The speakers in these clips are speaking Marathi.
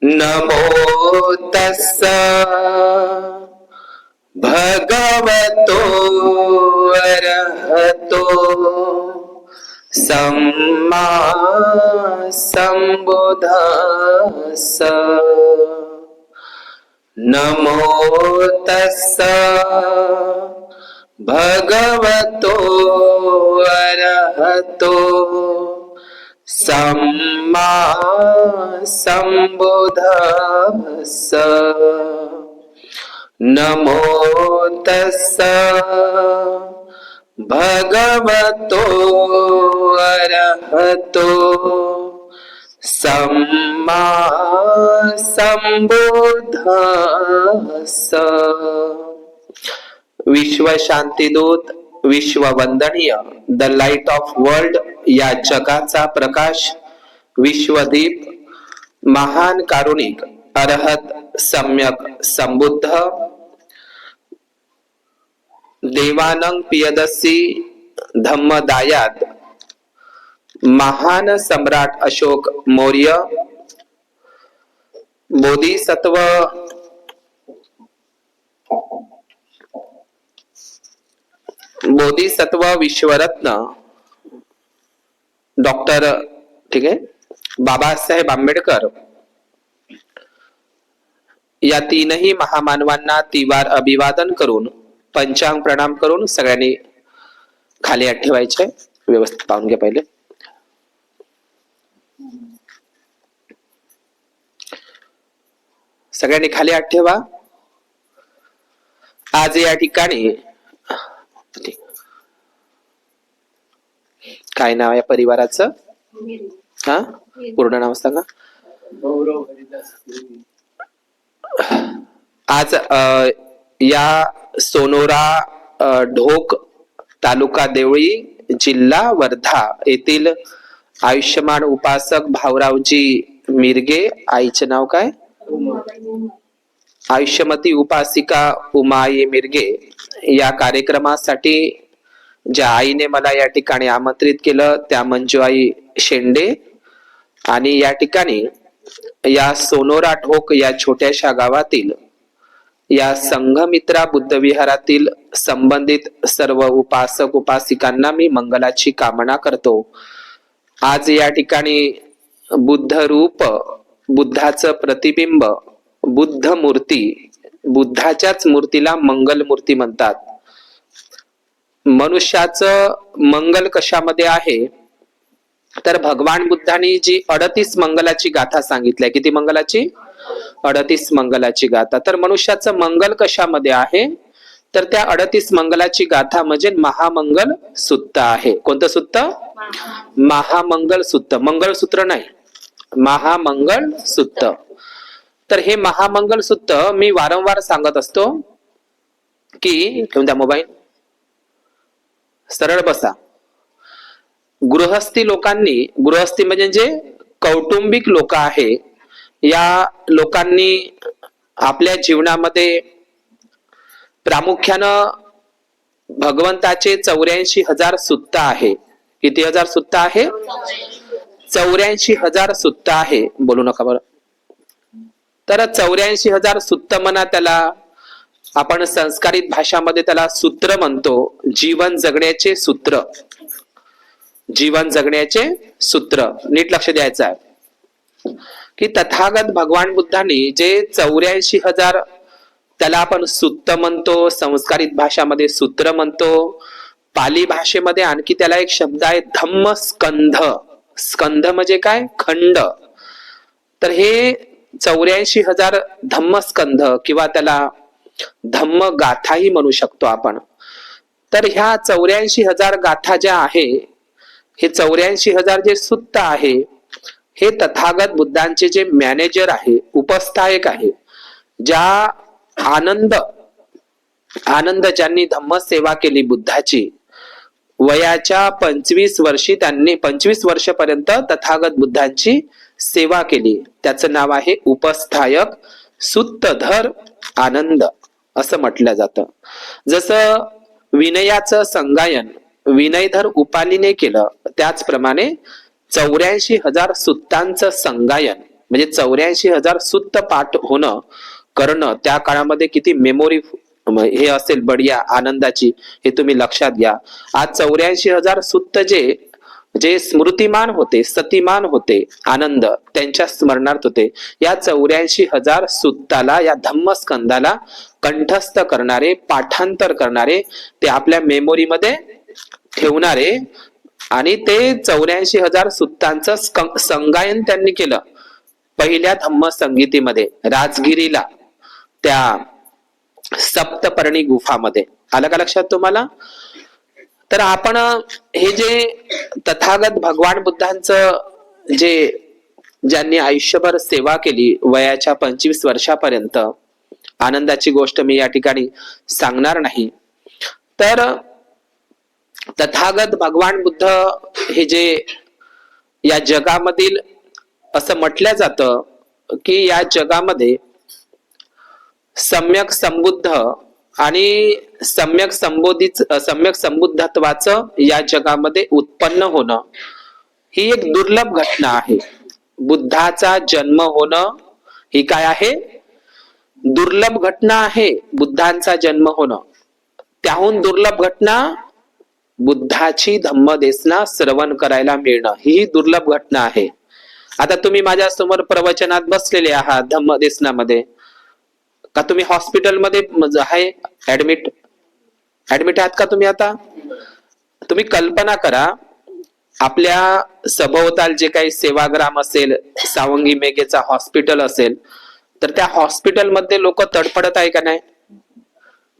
नमो तस्स भगवतो अरहतो सम्मा सम्बुद्धस्स। नमो तस्स भगवतो अरहतो सम्मा सम्बुद्धस्स। नमो तस्स भगवतो अरहतो सम्मा सम्बुद्धस्स। विश्व शांतीदूत, विश्व वंदनीय, द लाईट ऑफ वर्ल्ड या जगाचा प्रकाश, विश्वदीप, महान कारुणिक, अरहत, सम्यक संबुद्ध, देवानंग पियदसी धम्मदायाद, महान सम्राट अशोक मौर्य, बोधिसत्व विश्वरत्न डॉक्टर ठीक आहे बाबासाहेब आंबेडकर या तीनही महामानवांना तिवार अभिवादन करून पंचांग प्रणाम करून सगळ्यांनी खाली हात ठेवायचे. व्यवस्थित पाहून घ्या. पहिले सगळ्यांनी खाली हात ठेवा. आज या ठिकाणी काय नाव आहे परिवाराचं? हा, पूर्ण नाव सांगा. आज या सोनोरा ढोक, तालुका देवळी, जिल्हा वर्धा येथील आयुष्यमान उपासक भाऊरावजी मिरगे, आईचे नाव काय? आयुष्यमती उपासिका उमाई मिरगे, या कार्यक्रमासाठी ज्या आईने मला या ठिकाणी आमंत्रित केलं त्या मंजुआई शेंडे, आणि या ठिकाणी या सोनोरा ढोक या छोट्याशा गावातील या संघमित्रा बुद्ध विहारातील संबंधित सर्व उपासक उपासिकांना मी मंगलाची कामना करतो. आज या ठिकाणी बुद्ध रूप, बुद्धाचं प्रतिबिंब, बुद्ध मूर्ती, बुद्धाच्याच मूर्तीला मंगल मूर्ती म्हणतात. मनुष्याचं मंगल कशामध्ये आहे तर भगवान बुद्धांनी जी 38 मंगलाची गाथा सांगितली. किती मंगलाची? 38 मंगलाची गाथा. तर मनुष्याचं मंगल कशामध्ये आहे तर त्या 38 मंगलाची गाथा म्हणजे महामंगल सूत्र आहे. कोणतं सूत्र? महामंगल सूत्र. मंगलसूत्र नाही, महामंगल सूत्र. तर हे महामंगल सूत्र मी वारंवार सांगत असतो की ठेवून द्या मोबाईल, सरळ बसा. गृहस्थी लोकांनी, गृहस्थी म्हणजे जे कौटुंबिक लोक आहे, या लोकांनी आपल्या जीवनामध्ये प्रामुख्यानं भगवंताचे 84,000 सुत्त आहे. किती हजार सुत्त आहे? 84,000 सुत्त आहे. बोलू नका बरं. तर 84,000 सुत्त म्हणा त्याला, आपण संस्कारित भाषामध्ये त्याला सूत्र म्हणतो. जीवन जगण्याचे सूत्र, जीवन जगण्याचे सूत्र. नीट लक्ष द्यायचं आहे की तथागत भगवान बुद्धांनी जे 84,000 त्याला आपण सूत्र म्हणतो, संस्कारित भाषामध्ये सूत्र म्हणतो, पाली भाषेमध्ये आणखी त्याला एक शब्द आहे धम्म स्कंध. स्कंध म्हणजे काय? खंड. तर हे 84,000 धम्मस्कंध किंवा त्याला धम्म गाथाही म्हणू शकतो आपण. तर ह्या 84,000 गाथा ज्या आहे, हे 84,000 जे सुत्त आहे, हे तथागत बुद्धांचे जे मॅनेजर आहे, उपस्थायक आहे, ज्या आनंद ज्यांनी धम्म सेवा केली बुद्धाची, वयाच्या 25 वर्षी त्यांनी 25 वर्षापर्यंत तथागत बुद्धांची सेवा केली. त्याचं नाव आहे उपस्थायक सूत्रधर आनंद असं म्हटलं जातं. जसं विनयाचं संगायन विनयधर उपालीने केलं, त्याचप्रमाणे 84,000 सुत्तांचं संगायन म्हणजे 84,000 सुत्त पाठ होणं करणं त्या काळामध्ये किती मेमोरी हे असेल बढिया आनंदाची, हे तुम्ही लक्षात घ्या. आज 84,000 सुत्त जे जे स्मृतिमान होते, सतीमान होते, आनंद त्यांच्या स्मरणार्थ होते. या 84,000 सुत्ताला, या धम्मस्कंदाला कंठस्थ करणारे, पाठांतर करणारे, ते आपल्या मेमोरीमध्ये ठेवणारे, आणि ते 84,000 सुत्तांचं संगायन त्यांनी केलं पहिल्या धम्म संगीतीमध्ये राजगिरीला, त्या सप्तपर्णी गुफामध्ये. आलं का लक्षात तुम्हाला? तर आपण हे जे तथागत भगवान बुद्धांचं जे ज्यांनी आयुष्यभर सेवा केली वयाच्या 25 वर्षापर्यंत, आनंदाची गोष्ट मी या ठिकाणी सांगणार नाही. तर तथागत भगवान बुद्ध हे जे या जगामधील, असं म्हटलं जातं की या जगामध्ये सम्यक संबुद्ध आणि सम्यक संबुद्धत्वाचं या जगामध्ये उत्पन्न होणं ही एक दुर्लभ घटना आहे. बुद्धाचा जन्म होणं ही काय आहे? दुर्लभ घटना आहे. बुद्धांचा जन्म होणं, त्याहून दुर्लभ घटना बुद्धाची धम्मदेसना श्रवण करायला मिळणं, ही दुर्लभ घटना आहे. आता तुम्ही माझ्या समोर प्रवचनात बसलेले आहात धम्मदेसनामध्ये, का तुम्ही हॉस्पिटलमध्ये आहे ऍडमिट आहात का तुम्ही? आता तुम्ही कल्पना करा, आपल्या सभोवताल जे काही सेवाग्राम असेल, सावंगी मेघेचा हॉस्पिटल असेल, तर त्या हॉस्पिटलमध्ये लोक तडफडत आहे का नाही?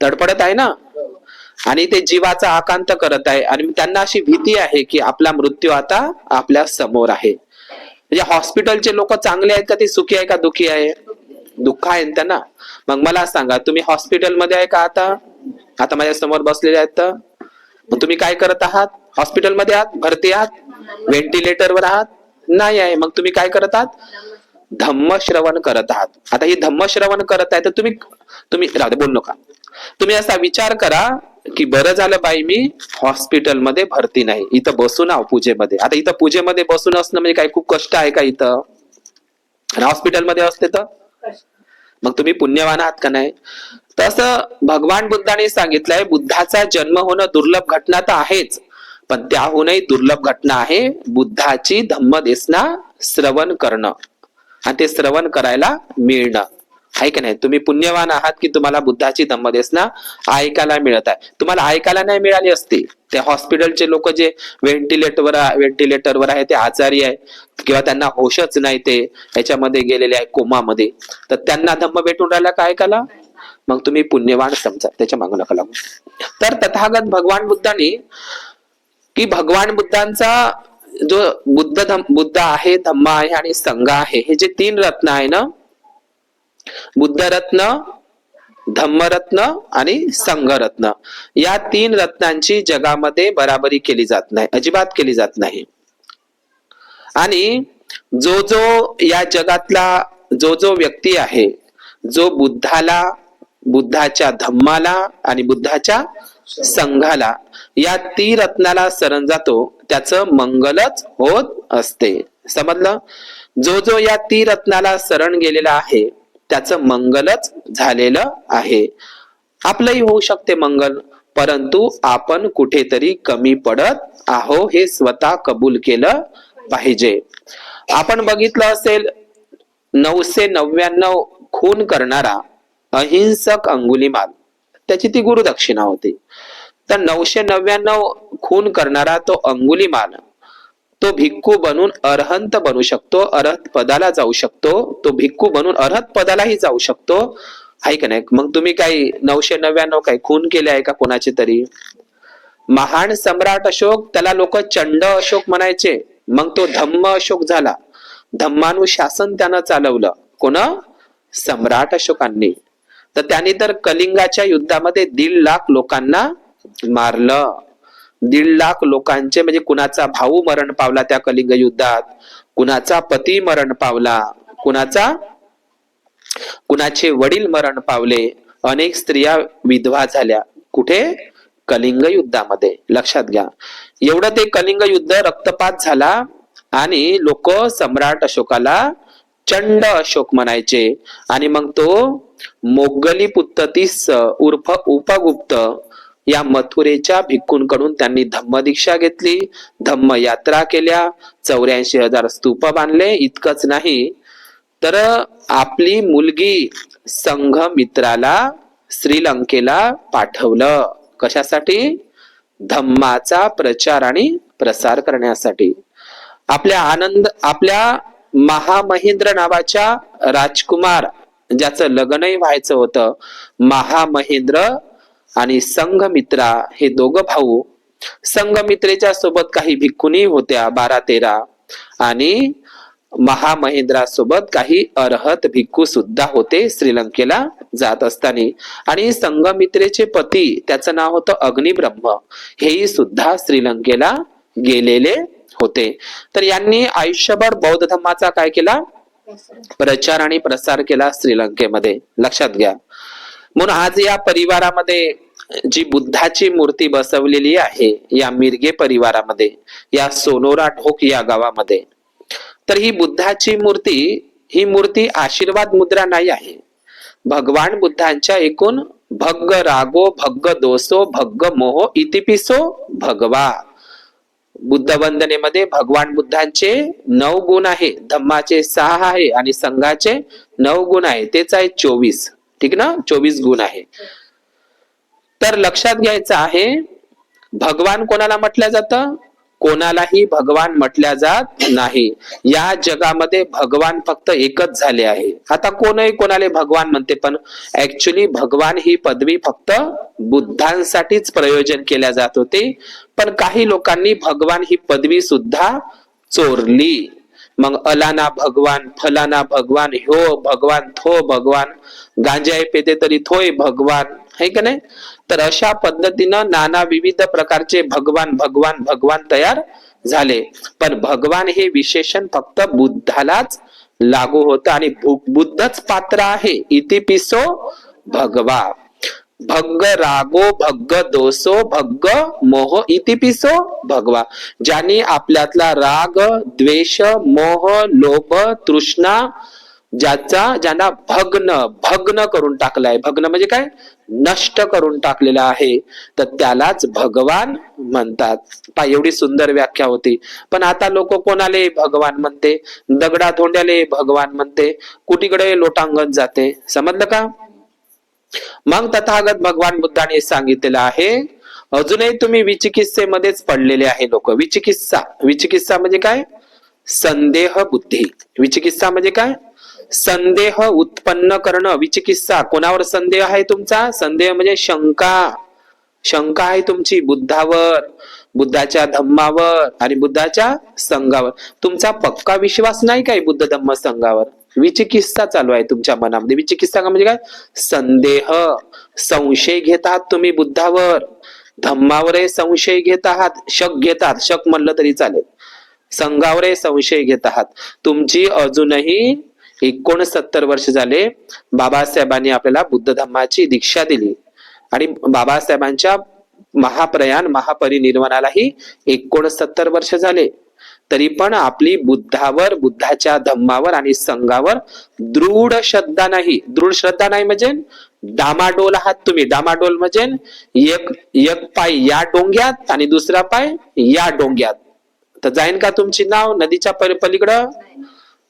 तडफडत आहे ना. आणि ते जीवाचा आकांत करत आहे, आणि त्यांना अशी भीती आहे की आपला मृत्यू आता आपल्या समोर आहे. म्हणजे हॉस्पिटलचे लोक चांगले आहेत का ते सुखी आहे का दुःखी आहे? दुःख आहे त्यांना. मग मला सांगा, तुम्ही हॉस्पिटलमध्ये आहे का? आता माझ्या समोर बसलेले आहेत, तर मग तुम्ही काय करत आहात? हॉस्पिटलमध्ये आहात, भरती आहात, व्हेंटिलेटरवर आहात? नाही आहे. मग तुम्ही काय करत आहात? धम्मश्रवण करत आहात. आता ही धम्मश्रवण करत आहे, तर तुम्ही राहू दे, बोल नका. तुम्ही असा विचार करा की बरं झालं बाई मी हॉस्पिटलमध्ये भरती नाही, इथं बसून आहो पूजेमध्ये. आता इथं पूजेमध्ये बसून असणं म्हणजे काय खूप कष्ट आहे का इथं? हॉस्पिटलमध्ये असते तर मग तुम्ही पुण्यवान आहात का नाही? तसं भगवान बुद्धाने सांगितलंय, बुद्धाचा जन्म होणं दुर्लभ घटना तर आहेच, पण त्याहूनही दुर्लभ घटना आहे बुद्धाची धम्मदेसना श्रवण करणं, आणि ते श्रवण करायला मिळणं, आहे की नाही? तुम्ही पुण्यवान आहात की तुम्हाला बुद्धाची धम्मदेसना ऐकायला मिळत आहे. तुम्हाला ऐकायला नाही मिळाली असती, ते हॉस्पिटलचे लोक जे व्हेंटिलेटरवर आहे, ते आजारी आहे किंवा त्यांना होशच नाही, ते याच्यामध्ये गेलेले आहे कोमामध्ये, तर त्यांना धम्म भेटून राहिला का ऐकायला? मग तुम्ही पुण्यवान समजा, त्याच्या मागं नका लागू. तर तथागत भगवान बुद्धांनी, की भगवान बुद्धांचा जो बुद्ध आहे, धम्म आहे आणि संघ आहे, हे जे 3 रत्न आहे ना, बुद्धरत्न, धम्मरत्न आणि संघरत्न, या 3 रत्नांची जगामध्ये बराबरी केली जात नाही, अजिबात केली जात नाही. आणि जो या जगातला जो व्यक्ती आहे, जो बुद्धाला, बुद्धाच्या धम्माला आणि बुद्धाच्या संघाला, या 3 रत्नाला शरण जातो, त्याचं मंगलच होत असते. समजलं? जो या 3 रत्नाला शरण गेलेला आहे, त्याचं मंगलच झालेलं आहे. आपलंही होऊ शकते मंगल, परंतु आपण कुठेतरी कमी पडत आहो, हे स्वतः कबूल केलं पाहिजे. आपण बघितलं असेल, 999 खून करणारा अहिंसक अंगुलीमाल, त्याची ती गुरुदक्षिणा होती. तर 999 खून करणारा तो अंगुलीमाल, तो भिक्खू बनून अरहंत बनू शकतो, अरहत पदाला जाऊ शकतो, तो भिक्खू बनून अरहत पदालाही जाऊ शकतो, आहे का नाही? मग तुम्ही काही 999 काही खून केले आहे का कोणाचे तरी? महान सम्राट अशोक, त्याला लोक चंड अशोक म्हणायचे, मग तो धम्म अशोक झाला. धम्मानुशासन त्यानं चालवलं. कोण? सम्राट अशोकांनी. तर त्यांनी तर कलिंगाच्या युद्धामध्ये 1.5 लाख लोकांना मारलं. 1.5 लाख लोकांचे, म्हणजे कुणाचा भाऊ मरण पावला त्या कलिंग युद्धात, कुणाचा पती मरण पावला, कुणाचे वडील मरण पावले, अनेक स्त्रिया विधवा झाल्या. कुठे? कलिंग युद्धामध्ये. लक्षात घ्या, एवढं ते कलिंग युद्ध रक्तपात झाला, आणि लोक सम्राट अशोकाला चंड अशोक म्हणायचे. आणि मग तो मोगली पुत्ततीस उर्फ उपगुप्त या मथुरेच्या भिक्खूंकडून त्यांनी धम्मदीक्षा घेतली, धम्म यात्रा केल्या, 84,000 स्तूप बांधले. इतकंच नाही तर आपली मुलगी संघमित्राला श्रीलंकेला पाठवलं. कशासाठी? धम्माचा प्रचार आणि प्रसार करण्यासाठी. आपल्या महामहेंद्र नावाच्या राजकुमार ज्याचं लग्नही व्हायचं होतं, महामहेंद्र आणि संघमित्रा हे दोघं भाऊ. संघमित्रेच्या सोबत काही भिक्खुनी होत्या 12-13 आणि महामहेंद्रासोबत काही अरहत भिक्खू सुद्धा होते श्रीलंकेला जात असताना. आणि संघमित्रेचे पती त्याचं नाव होतं अग्निब्रह्म, हेही सुद्धा श्रीलंकेला गेलेले होते. तर यांनी आयुष्यभर बौद्ध धर्माचा काय केला? प्रचार आणि प्रसार केला श्रीलंकेमध्ये. लक्षात घ्या. म्हणून आज या परिवारामध्ये जी बुद्धाची मूर्ती बसवलेली आहे या मिरगे परिवारामध्ये, या सोनोरा ढोक या गावामध्ये, तर ही बुद्धाची मूर्ती, ही मूर्ती आशीर्वाद मुद्रा नाही आहे. भगवान बुद्धांच्या एकूण भग्ग रागो भग्ग दोषो भग्ग मोहो इतिपिसो भगवा. बुद्ध वंदनेमध्ये भगवान बुद्धांचे 9 गुण आहे, धम्माचे 6 आहे आणि संघाचे 9 गुण आहे. तेच आहे 24. ठीक ना? 24 गुण आहे. तर लक्षात घ्यायचं आहे, भगवान कोणाला म्हटलं जातं? कोणालाही भगवान म्हटल्या जात नाही. या जगामध्ये भगवान फक्त एकच झाले आहे. आता कोणही कोणाला भगवान म्हणते, पण ऍक्च्युली भगवान ही पदवी फक्त बुद्धांसाठीच प्रयोजन केल्या जात होते. पण काही लोकांनी भगवान ही पदवी सुद्धा चोरली. मग अलाना भगवान, फलाना भगवान, ह्यो भगवान, थो भगवान, गांजाय पेते तरी थोय भगवान, है का नाही? तर अशा पद्धतीनं नाना विविध प्रकारचे भगवान भगवान भगवान तयार झाले. पण भगवान हे विशेषण फक्त बुद्धालाच लागू होतं आणि बुद्धच पात्र आहे. इतिपिसो भगवा. भग्ग रागो भग्ग दोषो भग्ग मोह इतिपिसो भगवा. ज्यांनी आपल्यातला राग, द्वेष, मोह, लोभ, तृष्णा ज्यांना भग्न करून टाकलाय. भग्न म्हणजे काय? नष्ट करून टाकलेला आहे. तर त्यालाच भगवान म्हणतात. पहा, एवढी सुंदर व्याख्या होती. पण आता लोक कोणाले भगवान म्हणते? दगडा धोंड्याले भगवान म्हणते, कुठीकडे लोटांगण जाते. समजलं का? मग तथागत भगवान बुद्धाने सांगितलेलं आहे, अजूनही तुम्ही विचिकित्सेमध्येच पडलेले आहे लोक. विचिकित्सा म्हणजे काय? संदेह बुद्धी. विचिकित्सा म्हणजे काय? संदेह उत्पन्न करणं. विचिकित्सा. कोणावर संदेह आहे तुमचा? संदेह म्हणजे शंका आहे तुमची बुद्धावर, बुद्धाच्या धम्मावर आणि बुद्धाच्या संघावर. तुमचा पक्का विश्वास नाही काय बुद्ध धम्म संघावर? विचिकित्सा चालू आहे तुमच्या मनामध्ये. विचिकित्सा म्हणजे काय? संदेह, संशय घेत आहात तुम्ही बुद्धावर, धम्मावरही संशय घेत आहात, शक घेत आहात, शक म्हणलं तरी चालेल. संघावरही संशय घेत आहात. तुमची अजूनही 69 वर्ष झाले. बाबासाहेबांनी आपल्याला बुद्ध धम्माची दीक्षा दिली आणि बाबासाहेबांच्या महापरिनिर्वाणालाही 69 वर्ष झाले. तरी पण आपली बुद्धावर, बुद्धाच्या धम्मावर आणि संघावर दृढ श्रद्धा नाही. दृढ श्रद्धा नाही म्हणजे डामाडोल आहात तुम्ही. डामाडोल म्हणजे एक पाय या डोंग्यात आणि दुसरा पाय या डोंग्यात. तर जाईन का तुमची नाव नदीच्या पलीकडं?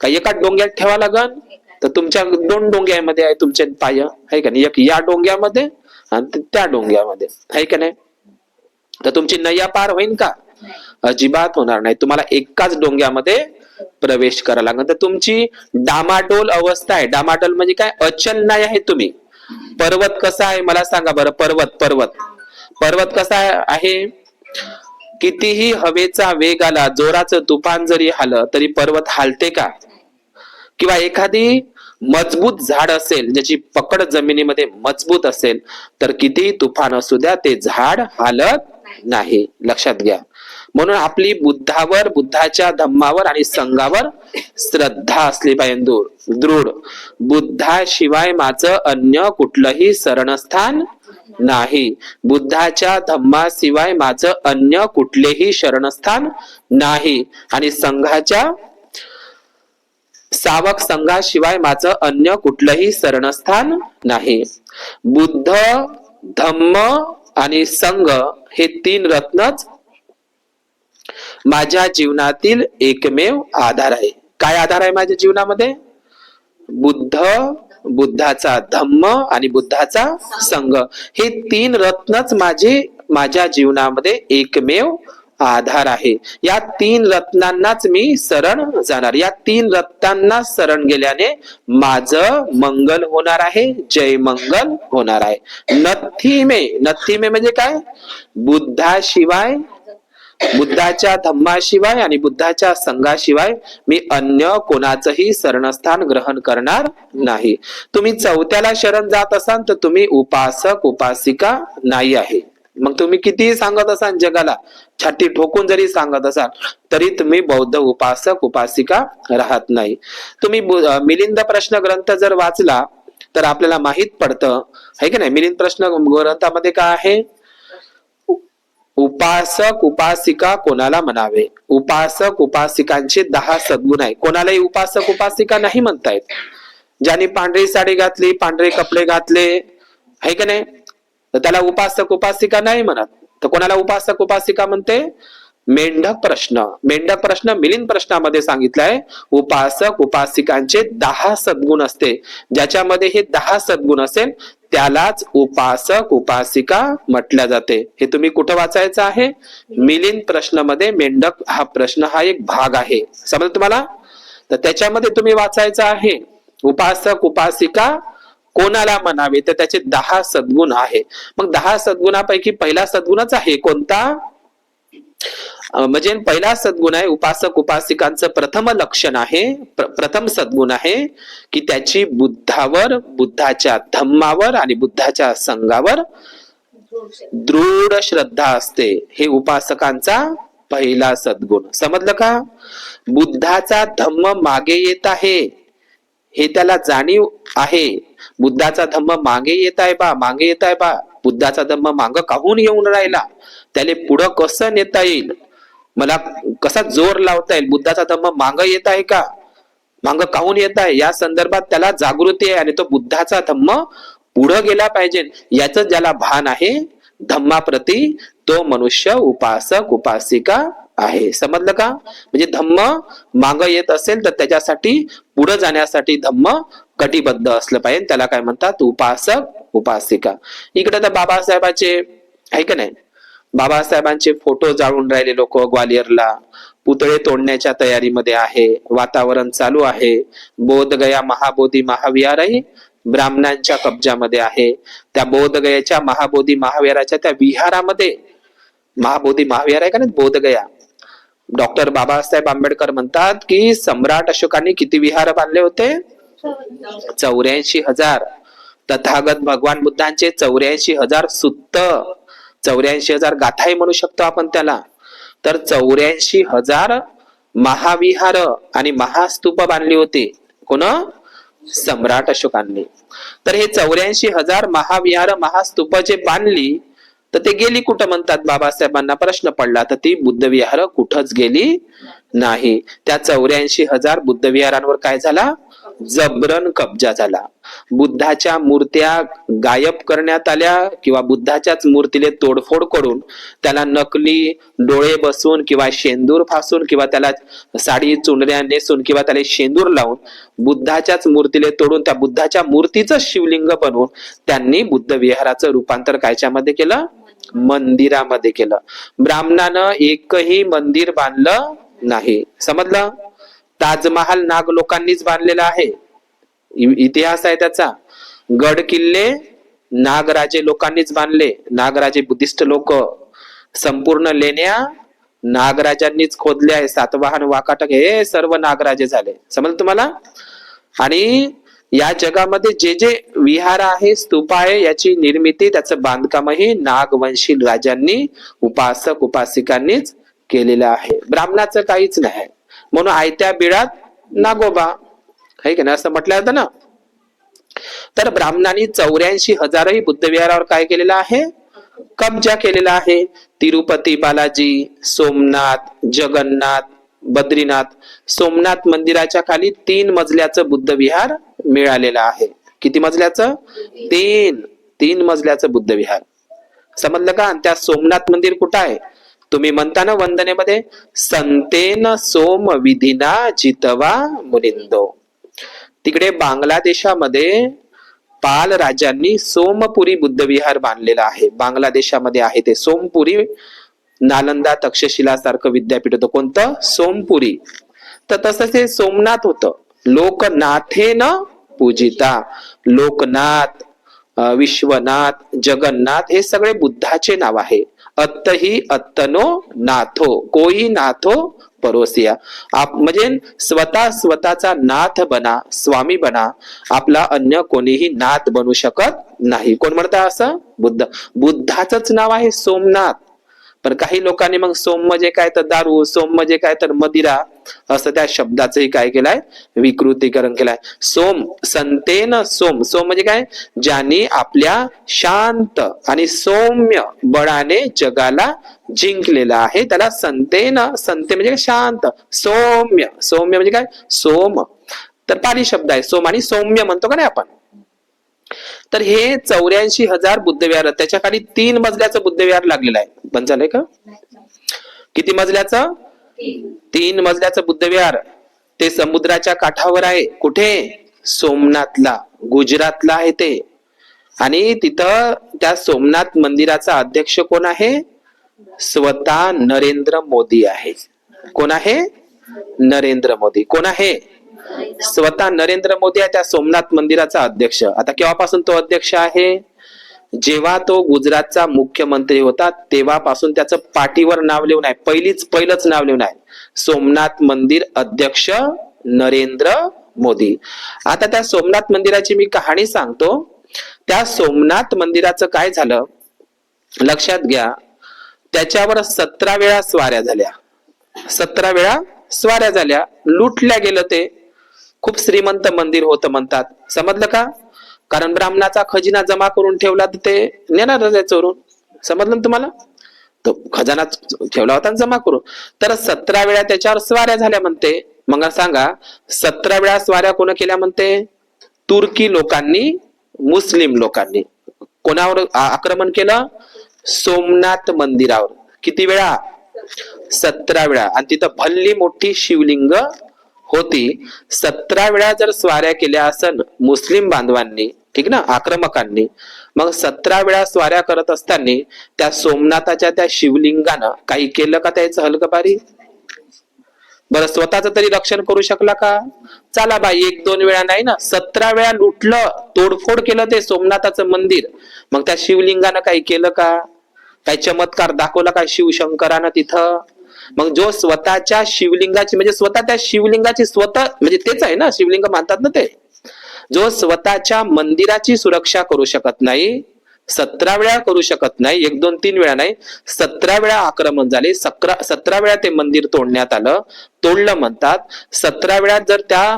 का एका डोंग्यात ठेवा लागन? तर तुमच्या 2 डोंग्यामध्ये आहे तुमचे पाय, आहे का नाही? एक या डोंग्यामध्ये आणि त्या डोंग्यामध्ये, आहे का नाही? तर तुमची नय्या पार होईल का? अजिबात होणार नाही. तुम्हाला एकाच डोंग्यामध्ये प्रवेश करावा लागेल. तर तुमची डामाडोल अवस्था आहे. डामाडोल म्हणजे काय? अचल नाही आहे तुम्ही. पर्वत कसा आहे मला सांगा बरं? पर्वत कसा आहे? कितीही हवेचा वेग आला, जोराचं तुफान जरी आलं तरी पर्वत हालते का? किंवा एखादी मजबूत झाड असेल, ज्याची पकड जमिनीमध्ये मजबूत असेल, तर कितीही तुफान असू द्या ते झाड हालत नाही. लक्षात घ्या. म्हणून आपली बुद्धावर, बुद्धाच्या धम्मावर आणि संघावर श्रद्धा असली पाहिजे दृढ. बुद्धाशिवाय माझं अन्य कुठलंही शरणस्थान नाही. बुद्धाच्या धम्माशिवाय माझं अन्य कुठलेही शरणस्थान नाही. आणि संघाच्या सावक संघाशिवाय माझं अन्य कुठलंही शरणस्थान नाही. बुद्ध, धम्म आणि संघ हे तीन रत्नच माझ्या जीवनातील एकमेव आधार आहे. काय आधार आहे माझ्या जीवनामध्ये? बुद्ध, बुद्धाचा धम्म आणि बुद्धाचा संघ हे तीन रत्नच माझ्या जीवनामध्ये एकमेव आधार आहे. या तीन रत्नांनाच मी शरण जाणार. या तीन रत्नांना शरण गेल्याने माझं मंगल होणार आहे, जय मंगल होणार आहे. नथी मे म्हणजे काय? बुद्धाशिवाय, बुद्धाच्या धम्माशिवाय आणि बुद्धाच्या संघाशिवाय मी अन्य कोणाचंही शरणस्थान ग्रहण करणार नाही. तुम्ही चौथ्याला शरण जात असाल तर तुम्ही उपासक उपासिका नाही आहे. मग तुम्ही कितीही सांगत असाल जगाला, छाती ठोकून जरी सांगत असाल तरी तुम्ही बौद्ध उपासक उपासिका राहत नाही. तुम्ही मिलिंद प्रश्न ग्रंथ जर वाचला तर आपल्याला माहित पडतं आहे की नाही. मिलिंद प्रश्न ग्रंथामध्ये काय आहे? उपासक उपासिका कोणाला म्हणावे? उपासक उपासिकांचे 10 सद्गुण आहे. कोणालाही उपासक उपासिका नाही म्हणतायत. ज्यांनी पांढरी साडी घातली, पांढरे कपडे घातले आहे का नाही, तर त्याला उपासक उपासिका नाही म्हणत. तर कोणाला उपासक उपासिका म्हणते? मेंढक प्रश्न मिलिंद प्रश्नामध्ये सांगितलंय उपासक उपासिकांचे 10 सद्गुण असते. ज्याच्यामध्ये हे 10 सद्गुण असेल त्यालाच उपासक उपासिका म्हटल्या जाते. हे तुम्ही कुठं वाचायचं आहे? मिलिंद प्रश्नामध्ये मेंढक हा प्रश्न हा एक भाग आहे. समजलं तुम्हाला? तर त्याच्यामध्ये तुम्ही वाचायचं आहे उपासक उपासिका कोणाला म्हणावे, तर त्याचे 10 सद्गुण आहे. मग 10 सद्गुणापैकी पहिला सद्गुणच आहे कोणता? म्हणजे पहिला सद्गुण आहे उपासक उपासिकांचं प्रथम लक्षण आहे, प्रथम सद्गुण आहे की त्याची बुद्धावर, बुद्धाच्या धम्मावर आणि बुद्धाच्या संघावर दृढ श्रद्धा असते. हे उपासकांचा पहिला सद्गुण. समजलं का? बुद्धाचा धम्म मागे येत आहे हे त्याला जाणीव आहे. बुद्धाचा धम्म मागे येत आहे बा. बुद्धाचा धम्म माग काहून येऊन राहिला, त्याला पुढं कसं नेता येईल, मला कसा जोर लावता येईल, बुद्धाचा धम्म माग येत आहे का, माग काहून येत आहे, या संदर्भात त्याला जागृती आहे आणि तो बुद्धाचा धम्म पुढं गेला पाहिजे याच ज्याला भान आहे धम्माप्रती, तो मनुष्य उपासक उपासिका आहे. समजलं का? म्हणजे धम्म माग येत असेल तर त्याच्यासाठी पुढे जाण्यासाठी धम्म कटिबद्ध असलं पाहिजे, त्याला काय म्हणतात? उपासक उपासिका. इकडे तर बाबासाहेबांचे आहे का नाही, बाबासाहेबांचे फोटो जाळून राहिले लोक ग्वालियरला, पुतळे तोडण्याच्या तयारीमध्ये आहे, वातावरण चालू आहे. बोधगया महाबोधी महाविहारही ब्राह्मणांच्या कब्जामध्ये आहे. त्या बोधगयाच्या महाबोधी महाविहाराच्या त्या विहारामध्ये, महाबोधी महाविहार आहे का नाही बोधगया, डॉक्टर बाबासाहेब आंबेडकर म्हणतात की सम्राट अशोकांनी किती विहार बांधले होते? 84,000. तथागत भगवान बुद्धांचे 84,000 सुत्त, 84,000 गाथाही म्हणू शकतो आपण त्याला. तर 84,000 महाविहार आणि महास्तूप बांधली होती. कोण? सम्राट अशोकांनी. तर हे 84,000 महाविहार महास्तूप जे बांधली तर ते गेली कुठं म्हणतात बाबासाहेबांना प्रश्न पडला. तर ती बुद्ध विहार कुठंच गेली नाही. त्या 84,000 बुद्ध विहारांवर काय झाला? जबरन कब्जा झाला. बुद्धाच्या मूर्त्या गायब करण्यात आल्या किंवा बुद्धाच्याच मूर्तीले तोडफोड करून त्याला नकली डोळे बसून किंवा शेंदूर फासून किंवा त्याला साडी चुनऱ्या नेसून किंवा त्याला शेंदूर लावून बुद्धाच्याच मूर्तीले तोडून त्या बुद्धाच्या मूर्तीचं शिवलिंग बनवून त्यांनी बुद्ध विहाराचं रूपांतर कायच्यामध्ये केलं? मंदिरामध्ये केलं. ब्राह्मणानं एकही मंदिर बांधलं नाही. समजलं? ताजमहाल नाग लोकांनीच बांधलेला आहे, इतिहास आहे त्याचा. गड किल्ले नागराजे लोकांनीच बांधले, नागराजे बुद्धिस्ट लोक. संपूर्ण लेण्या नागराजांनीच खोदल्या आहे. सातवाहन वाकाटक हे सर्व नागराजे झाले. समजलं तुम्हाला? आणि या जगामध्ये जे जे विहार आहे, स्तूप आहे, याची निर्मिती, त्याचं बांधकामही नागवंशी राजांनी, उपासक उपासिकांनीच केलेलं आहे. ब्राह्मणाचं काहीच नाही. म्हणून आयत्या बिळात नागोबा आहे की नाही असं म्हटलं जातं ना. तर ब्राह्मणांनी 84,000 बुद्ध विहारावर काय केलेलं आहे? कब्जा केलेला आहे. तिरुपती बालाजी, सोमनाथ, जगन्नाथ, बद्रीनाथ. सोमनाथ मंदिराच्या खाली 3 मजल्याचं बुद्ध विहार मिळालेलं आहे. किती मजल्याचं? 3 मजल्याचं बुद्ध विहार. समजलं का? आणि त्या सोमनाथ मंदिर कुठं आहे? तुम्ही म्हणता ना वंदनेमध्ये, संतेन सोम विधिना जितवा मुनिंदो. तिकडे बांगलादेशामध्ये पाल राजांनी सोमपुरी बुद्ध विहार बांधलेलं आहे. बांगलादेशामध्ये आहे ते सोमपुरी. नालंदा तक्षशिला सारखं विद्यापीठ होतं. कोणतं? सोमपुरी. तर तसंच हे सोमनाथ होतं. लोकनाथेन पूजिता. लोकनाथ, विश्वनाथ, जगन्नाथ हे सगळे बुद्धाचे नाव आहे. अत्तही अत्तनो नाथो कोई नाथो परोसिया. म्हणजे स्वतःचा नाथ बना, स्वामी बना. आपला अन्य कोणीही नाथ बनू शकत नाही. कोण म्हणतं असं? बुद्ध. बुद्धाचंच नाव आहे सोमनाथ. पण काही लोकांनी मग सोम म्हणजे काय तर दारू, सोम म्हणजे काय तर मदिरा, असं त्या शब्दाचंही काय केलंय? विकृतीकरण केलंय. सोम, संतेन सोम. सोम म्हणजे काय? ज्यांनी आपल्या शांत आणि सौम्य बळाने जगाला जिंकलेला आहे त्याला संतेन. संते म्हणजे शांत, सौम्य. सौम्य म्हणजे काय? सोम. तर पाली शब्द आहे सोम आणि सौम्य म्हणतो का नाही आपण. तर हे 84,000 बुद्धविहार, त्याच्या खाली 3 मजल्याचं बुद्धविहार लागलेलं आहे. बंद झालंय का? किती मजल्याचं? 3 मजल्याचं बुद्धविहार. ते समुद्राच्या काठावर आहे. कुठे? सोमनाथला, गुजरातला आहे ते. आणि तिथं त्या सोमनाथ मंदिराचा अध्यक्ष कोण आहे? स्वतः नरेंद्र मोदी आहे. कोण आहे? नरेंद्र मोदी. कोण आहे? स्वतः नरेंद्र मोदी आहे त्या सोमनाथ मंदिराचा अध्यक्ष. आता केव्हापासून तो अध्यक्ष आहे? जेव्हा तो गुजरातचा मुख्यमंत्री होता तेव्हापासून त्याचं पाठीवर नाव लिहून आहे. पहिलंच नाव लिहून आहे, सोमनाथ मंदिर अध्यक्ष नरेंद्र मोदी. आता त्या सोमनाथ मंदिराची मी कहाणी सांगतो. त्या सोमनाथ मंदिराचं काय झालं लक्षात घ्या. त्याच्यावर 17 वेळा स्वाऱ्या झाल्या. 17 वेळा स्वाऱ्या झाल्या. लुटल्या गेलं ते. खूप श्रीमंत मंदिर होतं म्हणतात. समजलं का? कारण ब्राह्मणाचा खजिना जमा करून ठेवला तर ते नेणारच आहे चोरून. समजलं ना तुम्हाला? तो खजाना ठेवला होता जमा करून. तर 17 वेळा त्याच्यावर स्वाऱ्या झाल्या म्हणते. मग सांगा 17 वेळा स्वाऱ्या कोण केल्या म्हणते? तुर्की लोकांनी, मुस्लिम लोकांनी. कोणावर आक्रमण केलं? सोमनाथ मंदिरावर. किती वेळा? 17 वेळा. आणि तिथं भल्ली मोठी शिवलिंग होती. 17 वेळा जर स्वाऱ्या केल्या असन मुस्लिम बांधवांनी, ठीक ना, आक्रमकांनी, मग 17 वेळा स्वाऱ्या करत असताना त्या सोमनाथाच्या त्या शिवलिंगानं काही केलं का त्याचं हलगबारी? बरं, स्वतःच तरी रक्षण करू शकला का? चला बाई 1-2 वेळा नाही ना, 17 वेळा लुटलं, तोडफोड केलं ते सोमनाथाचं मंदिर. मग त्या शिवलिंगानं काही केलं का? काही चमत्कार दाखवला का शिवशंकरानं तिथं? मग जो स्वतःच्या शिवलिंगाची, म्हणजे स्वतः त्या शिवलिंगाची स्वतः, म्हणजे तेच आहे ना शिवलिंग मानतात ना ते, जो स्वतःच्या मंदिराची सुरक्षा करू शकत नाही, 17 वेळा करू शकत नाही, 1-2-3 वेळा नाही, 17 वेळा आक्रमण झाले, 17 वेळा ते मंदिर तोडण्यात आलं, तोडलं म्हणतात. 17 वेळा जर त्या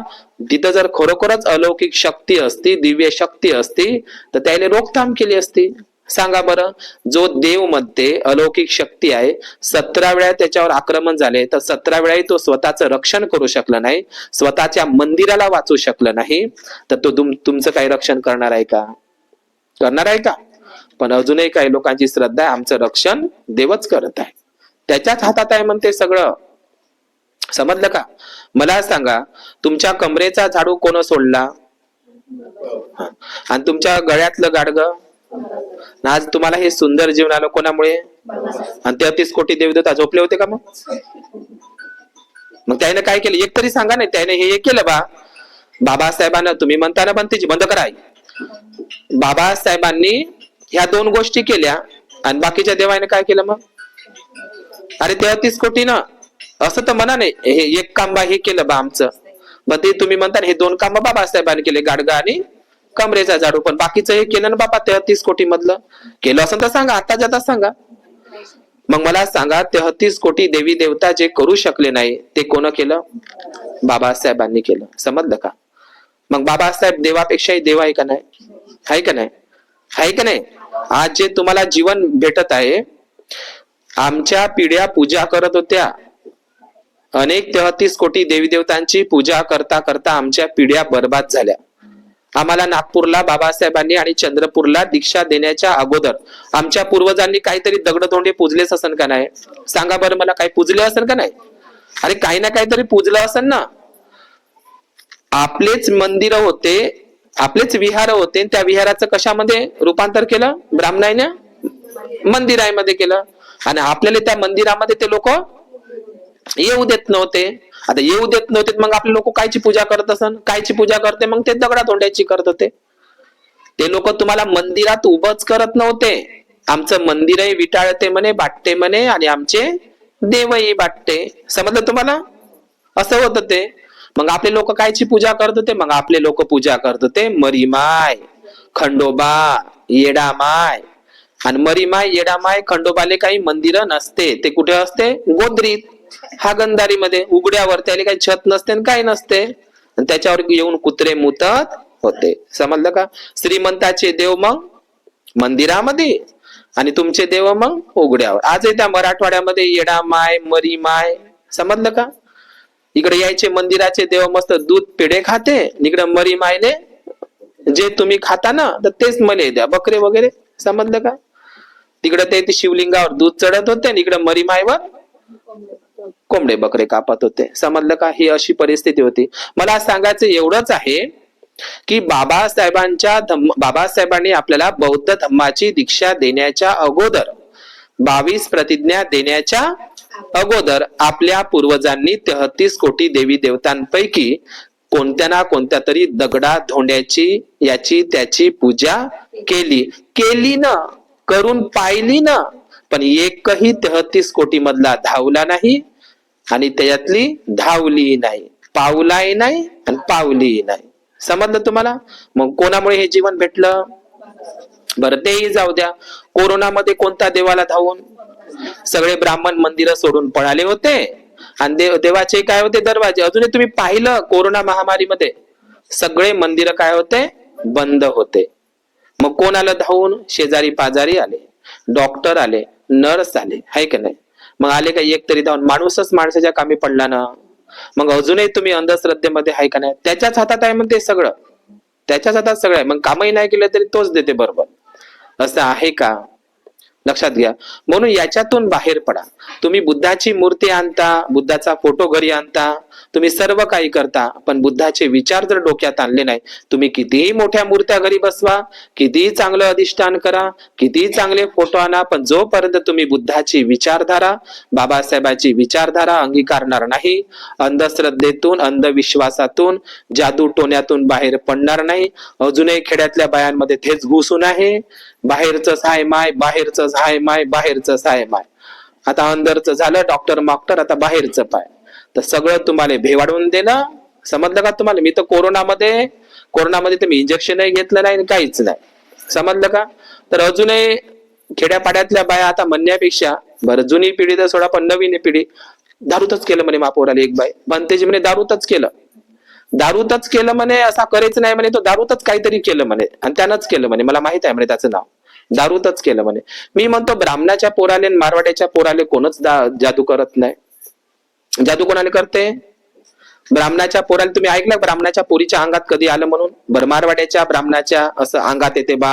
तिथं जर खरोखरच अलौकिक शक्ती असती, दिव्य शक्ती असती, तर त्याने रोकथाम केली असती. सांगा बरं, जो देव मध्ये अलौकिक शक्ती आहे, 17 वेळा त्याच्यावर आक्रमण झाले, तर 17 वेळाही तो स्वतःचं रक्षण करू शकला नाही, स्वतःच्या मंदिराला वाचू शकला नाही, तर तो तुमचं काही रक्षण करणार आहे का? करणार आहे का? पण अजूनही काही लोकांची श्रद्धा आहे, आमचं रक्षण देवच करत आहे, त्याच्याच हातात आहे म्हणते सगळं. समजलं का? मला सांगा, तुमच्या कमरेचा झाडू कोण सोडला? आणि तुमच्या गळ्यातलं गाडगं? आज तुम्हाला हे सुंदर जीवन आलं कोणामुळे? आणि 33 कोटी देवदेवता झोपले होते का? मग त्याने काय केलं? एक तरी सांगा नाही, त्याने हे केलं बा. बाबासाहेबांना तुम्ही म्हणताना पण त्याची बंद करा. बाबासाहेबांनी ह्या 2 गोष्टी केल्या आणि बाकीच्या देवाने काय केलं मग? अरे 33 कोटी ना, असं तर म्हणा नाही, हे एक काम बा हे केलं बा आमचं. मग ते तुम्ही म्हणता हे 2 काम बाबासाहेबांनी केले, गाडगा आणि कमरेचा झाडू, पण बाकीचं हे केलं ना बाबा 33 कोटी मधलं? केलं असं तर सांगा, आता जाता सांगा. मग मला सांगा, 33 कोटी देवी देवता जे करू शकले नाही ते कोण केलं? बाबासाहेबांनी केलं. समजलं का? मग बाबासाहेब देवापेक्षाही देव आहे का नाही? आहे का नाही? आहे का नाही? आज जे तुम्हाला जीवन भेटत आहे, आमच्या पिढ्या पूजा करत होत्या, अनेक 33 कोटी देवी देवतांची पूजा करता करता आमच्या पिढ्या बर्बाद झाल्या. आम्हाला नागपूरला बाबासाहेबांनी आणि चंद्रपूरला दीक्षा देण्याच्या अगोदर आमच्या पूर्वजांनी काहीतरी दगडधोंडे पूजलेच असन का नाही? सांगा बरं मला, काही पूजले असेल का नाही? अरे काही ना काहीतरी पूजलं असेल ना. आपलेच मंदिर होते, आपलेच विहार होते, त्या विहाराचं कशामध्ये रूपांतर केलं? ब्राह्मणाने मंदिरामध्ये केलं. आणि आपल्याला त्या मंदिरामध्ये ते लोक येऊ देत नव्हते. आता येऊ देत नव्हते मग आपले लोक कायची पूजा करत असन? कायची पूजा करते मग? ते दगडा धोंड्याची करत होते. ते लोक तुम्हाला मंदिरात उभंच करत नव्हते. आमचं मंदिरही विटाळते म्हणे, बाटते म्हणे, आणि आमचे देवही बाटते. समजलं तुम्हाला? असं होतं ते. मग आपले लोक कायची पूजा करत होते? मग आपले लोक पूजा करत होते मरीमाय, खंडोबा, येडामाय. आणि मरीमाय, येडामाय, खंडोबाले काही मंदिर नसते. ते कुठे असते? गोदरीत, हागंदारीमध्ये, उघड्यावर. त्याला काही छत नसते आणि काही नसते. आणि त्याच्यावर येऊन कुत्रे मुतत होते. समजलं का? श्रीमंताचे देव मग मंदिरामध्ये आणि तुमचे देव मग उघड्यावर. आजही त्या मराठवाड्यामध्ये येडामाय, मरीमाय. समजलं का? इकडे यायचे मंदिराचे देव मस्त दूध पेढे खाते, इकडे मरीमायले जे तुम्ही खाता ना तर तेच मले द्या, बकरे वगैरे. समजलं का? तिकडे ते शिवलिंगावर दूध चढत होते आणि इकडे मरीमायवर कोंबडे बकरे कापत होते. समजलं का? ही अशी परिस्थिती होती. मला सांगायचं एवढंच आहे की बाबासाहेबांनी आपल्याला बौद्ध धम्माची दीक्षा देण्याच्या अगोदर, 22 प्रतिज्ञा देण्याच्या अगोदर आपल्या पूर्वजांनी 33 कोटी देवी देवतांपैकी कोणत्या ना कोणत्या तरी दगडा धोंड्याची याची त्याची पूजा केली ना, करून पाहिली ना, पण एकही 33 कोटी मधला धावला नाही आणि त्याच्यातली धावली नाही, पावलाही नाही आणि पावलीही नाही. समजलं तुम्हाला? मग कोणामुळे हे जीवन भेटलं? बरं तेही जाऊ द्या. कोरोनामध्ये कोणत्या देवाला धावून? सगळे ब्राह्मण मंदिर सोडून पळाले होते आणि देवाचे काय होते? दरवाजे. अजूनही तुम्ही पाहिलं कोरोना महामारीमध्ये सगळे मंदिर काय होते? बंद होते. मग कोण आलं धावून? शेजारी पाजारी आले, डॉक्टर आले, नर्स आले, हाय का नाही? मग आले का एक तरी धावून? माणूसच माणसाच्या कामी पडला ना. मग अजूनही तुम्ही अंधश्रद्धेमध्ये हाय का नाही? त्याच्याच हातात आहे म्हणते सगळं, त्याच्याच हातात सगळं आहे. मग कामही नाही केलं तरी तोच देते बरोबर. असं आहे का? लक्षात घ्या. म्हणून याच्यातून बाहेर पडा. तुम्ही बुद्धाची मूर्ती आणता, बुद्धाचा फोटो घरी आणता, तुम्ही सर्व काही करता, पण बुद्धाचे विचार जर डोक्यात आणले नाही, तुम्ही कितीही मोठ्या मूर्त्या घरी बसवा, कितीही चांगलं अधिष्ठान करा, कितीही चांगले फोटो आणा, पण जोपर्यंत तुम्ही बुद्धाची विचारधारा, बाबासाहेबांची विचारधारा अंगीकारणार नाही, अंधश्रद्धेतून, अंधविश्वासातून, जादू टोण्यातून बाहेर पडणार नाही. अजूनही खेड्यातल्या बायांमध्ये तेच घुसून आहे. बाहेरच हाय माय, बाहेरच हाय माय, बाहेरच हाय माय. आता अंदरच झालं डॉक्टर माक्टर, आता बाहेरचं पाय. तर सगळं तुम्हाला भेवाडून दिलं. समजलं का तुम्हाला? मी तर कोरोनामध्ये तर मी इंजेक्शनही घेतलं नाही, काहीच नाही. समजलं का? तर अजूनही खेड्यापाड्यातल्या बाया आता म्हणण्यापेक्षा, बरं जुनी पिढी तर सोडा, पण नवीन पिढी दारूतच केलं म्हणे. महापौराला एक बाई बनतेजी म्हणे दारूतच केलं म्हणे. असा करायचं नाही म्हणे, तो दारूतच काहीतरी केलं म्हणे आणि त्यानंच केलं म्हणे. मला माहित आहे म्हणे त्याचं नाव, दारूतच केलं म्हणे. मी म्हणतो ब्राह्मणाच्या पोराले मारवाड्याच्या पोराले कोणच जादू करत नाही. जादू कोणाला करते? ब्राह्मणाच्या पोराला. तुम्ही ऐकलं ब्राह्मणाच्या पोरीच्या अंगात कधी आलं म्हणून? बरं, मारवाड्याच्या ब्राह्मणाच्या असं अंगात येते बा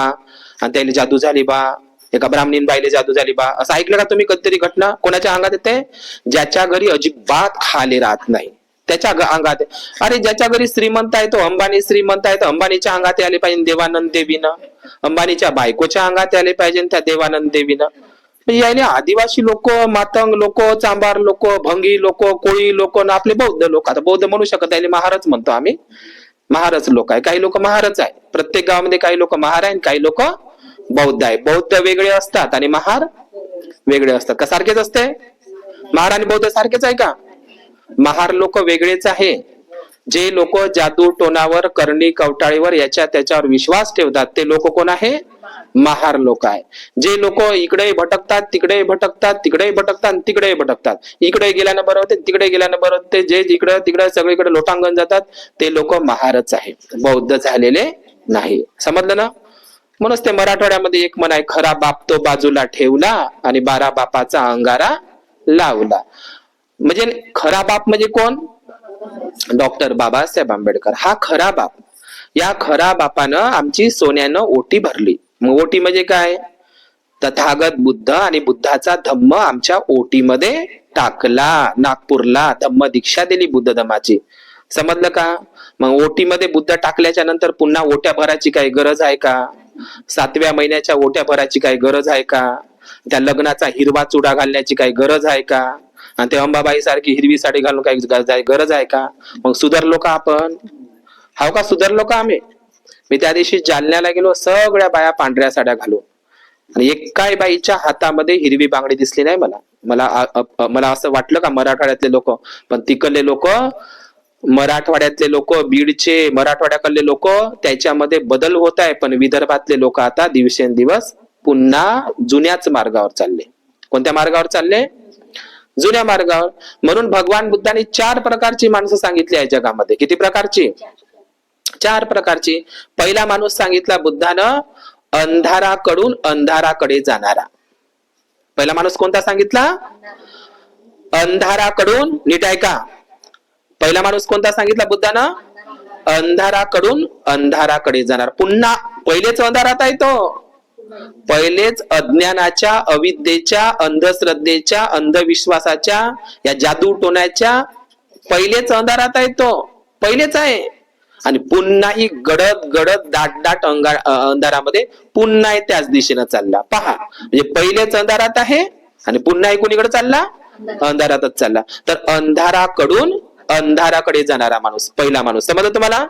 आणि त्याला जादू झाली बा, एका ब्राह्मणीन बाईले जादू झाली बा, असं ऐकलं का तुम्ही कधीतरी घटना? कोणाच्या अंगात येते? ज्याच्या घरी अजिबात खाले राहत नाही त्याच्या अंगात. अरे ज्याच्या घरी श्रीमंत आहे तो, अंबानी श्रीमंत आहे, तर अंबानीच्या अंगात आले पाहिजे देवानंद देवीनं, अंबानीच्या बायकोच्या अंगात आले पाहिजे त्या देवानंद देवीनं. याने आदिवासी लोक, मातंग लोक, चांबार लोक, भंगी लोक, कोळी लोक, आपले बौद्ध लोक. आता बौद्ध म्हणू शकत नाही, महारच म्हणतो आम्ही. महारच लोक आहे, काही लोक महारच आहे. प्रत्येक गावामध्ये काही लोक महार आहे, काही लोक बौद्ध आहे. बौद्ध वेगळे असतात आणि महार वेगळे असतात का? सारखेच असते? महार आणि बौद्ध सारखेच आहे का? महार लोक वेगळेच आहे. जे लोक जादू टोनावर, करणी कवटाळीवर, याच्या त्याच्यावर विश्वास ठेवतात ते लोक कोण आहे? महार लोक आहे. जे लोक इकडे भटकतात, तिकडे भटकतात, तिकडे भटकतात, तिकडे भटकतात, इकडे गेल्यानं बरं होते, तिकडे गेल्यानं बरं होते, जे इकडे तिकडे सगळीकडे लोटांगण जातात, ते लोक महारच आहे, बौद्ध झालेले नाही. समजलं ना? म्हणूनच ते मराठवाड्यामध्ये एक म्हण आहे, खरा बाप तो बाजूला ठेवला आणि 12 बापाचा अंगारा लावला. म्हणजे खरा बाप म्हणजे कोण? डॉक्टर बाबासाहेब आंबेडकर हा खरा बाप. या खरा बापानं आमची सोन्यानं ओटी भरली. मग ओटी म्हणजे काय? तथागत बुद्ध आणि बुद्धाचा धम्म आमच्या ओटीमध्ये टाकला. नागपूरला धम्म दीक्षा दिली बुद्ध धम्माची. समजलं का? मग ओटीमध्ये बुद्ध टाकल्याच्या नंतर पुन्हा ओट्या भरायची काही गरज आहे का? 7व्या महिन्याच्या ओट्या भरायची काही गरज आहे का? त्या लग्नाचा हिरवा चुडा घालण्याची काही गरज आहे का? आणि ते अंबाबाई सारखी हिरवी साडी घालून काही गरज आहे का? मग सुधारलो का आपण? हाव का सुधारलो का आम्ही? मी त्या दिवशी जालन्याला गेलो, सगळ्या बाया पांढऱ्या साड्या घालून, आणि एकाही बाईच्या हातामध्ये हिरवी बांगडी दिसली नाही मला. मला असं वाटलं का मराठवाड्यातले लोक, पण तिकडले लोक, मराठवाड्यातले लोक, बीडचे मराठवाड्याकडले लोक, त्याच्यामध्ये बदल होत आहे. पण विदर्भातले लोक आता दिवसेंदिवस पुन्हा जुन्याच मार्गावर चालले. कोणत्या मार्गावर चालले? जुन्या मार्गावर. म्हणून भगवान बुद्धांनी 4 प्रकारची माणसं सांगितली आहे जगामध्ये. किती प्रकारची? 4 प्रकारची. पहिला माणूस सांगितला बुद्धानं, अंधाराकडून अंधाराकडे जाणारा. पहिला माणूस कोणता सांगितला? अंधाराकडून. नीट ऐका, पहिला माणूस कोणता सांगितला बुद्धानं? अंधाराकडून अंधाराकडे जाणार. पुन्हा पहिलेच अंधारात आहे तो. पहिलेच अज्ञानाच्या, अविद्येच्या, अंधश्रद्धेच्या, अंधविश्वासाच्या, या जादू टोण्याच्या पहिलेच अंधारात आहे तो. पहिलेच आहे. आणि पुन्हाही गडद गडद दाट दाट अंधारामध्ये पुन्हा त्याच दिशेनं चालला. पहा, म्हणजे पहिलेच अंधारात आहे आणि पुन्हा कोणीकडे चालला? अंधारातच चालला. तर अंधाराकडून अंधाराकडे जाणारा माणूस पहिला माणूस. समजलं तुम्हाला?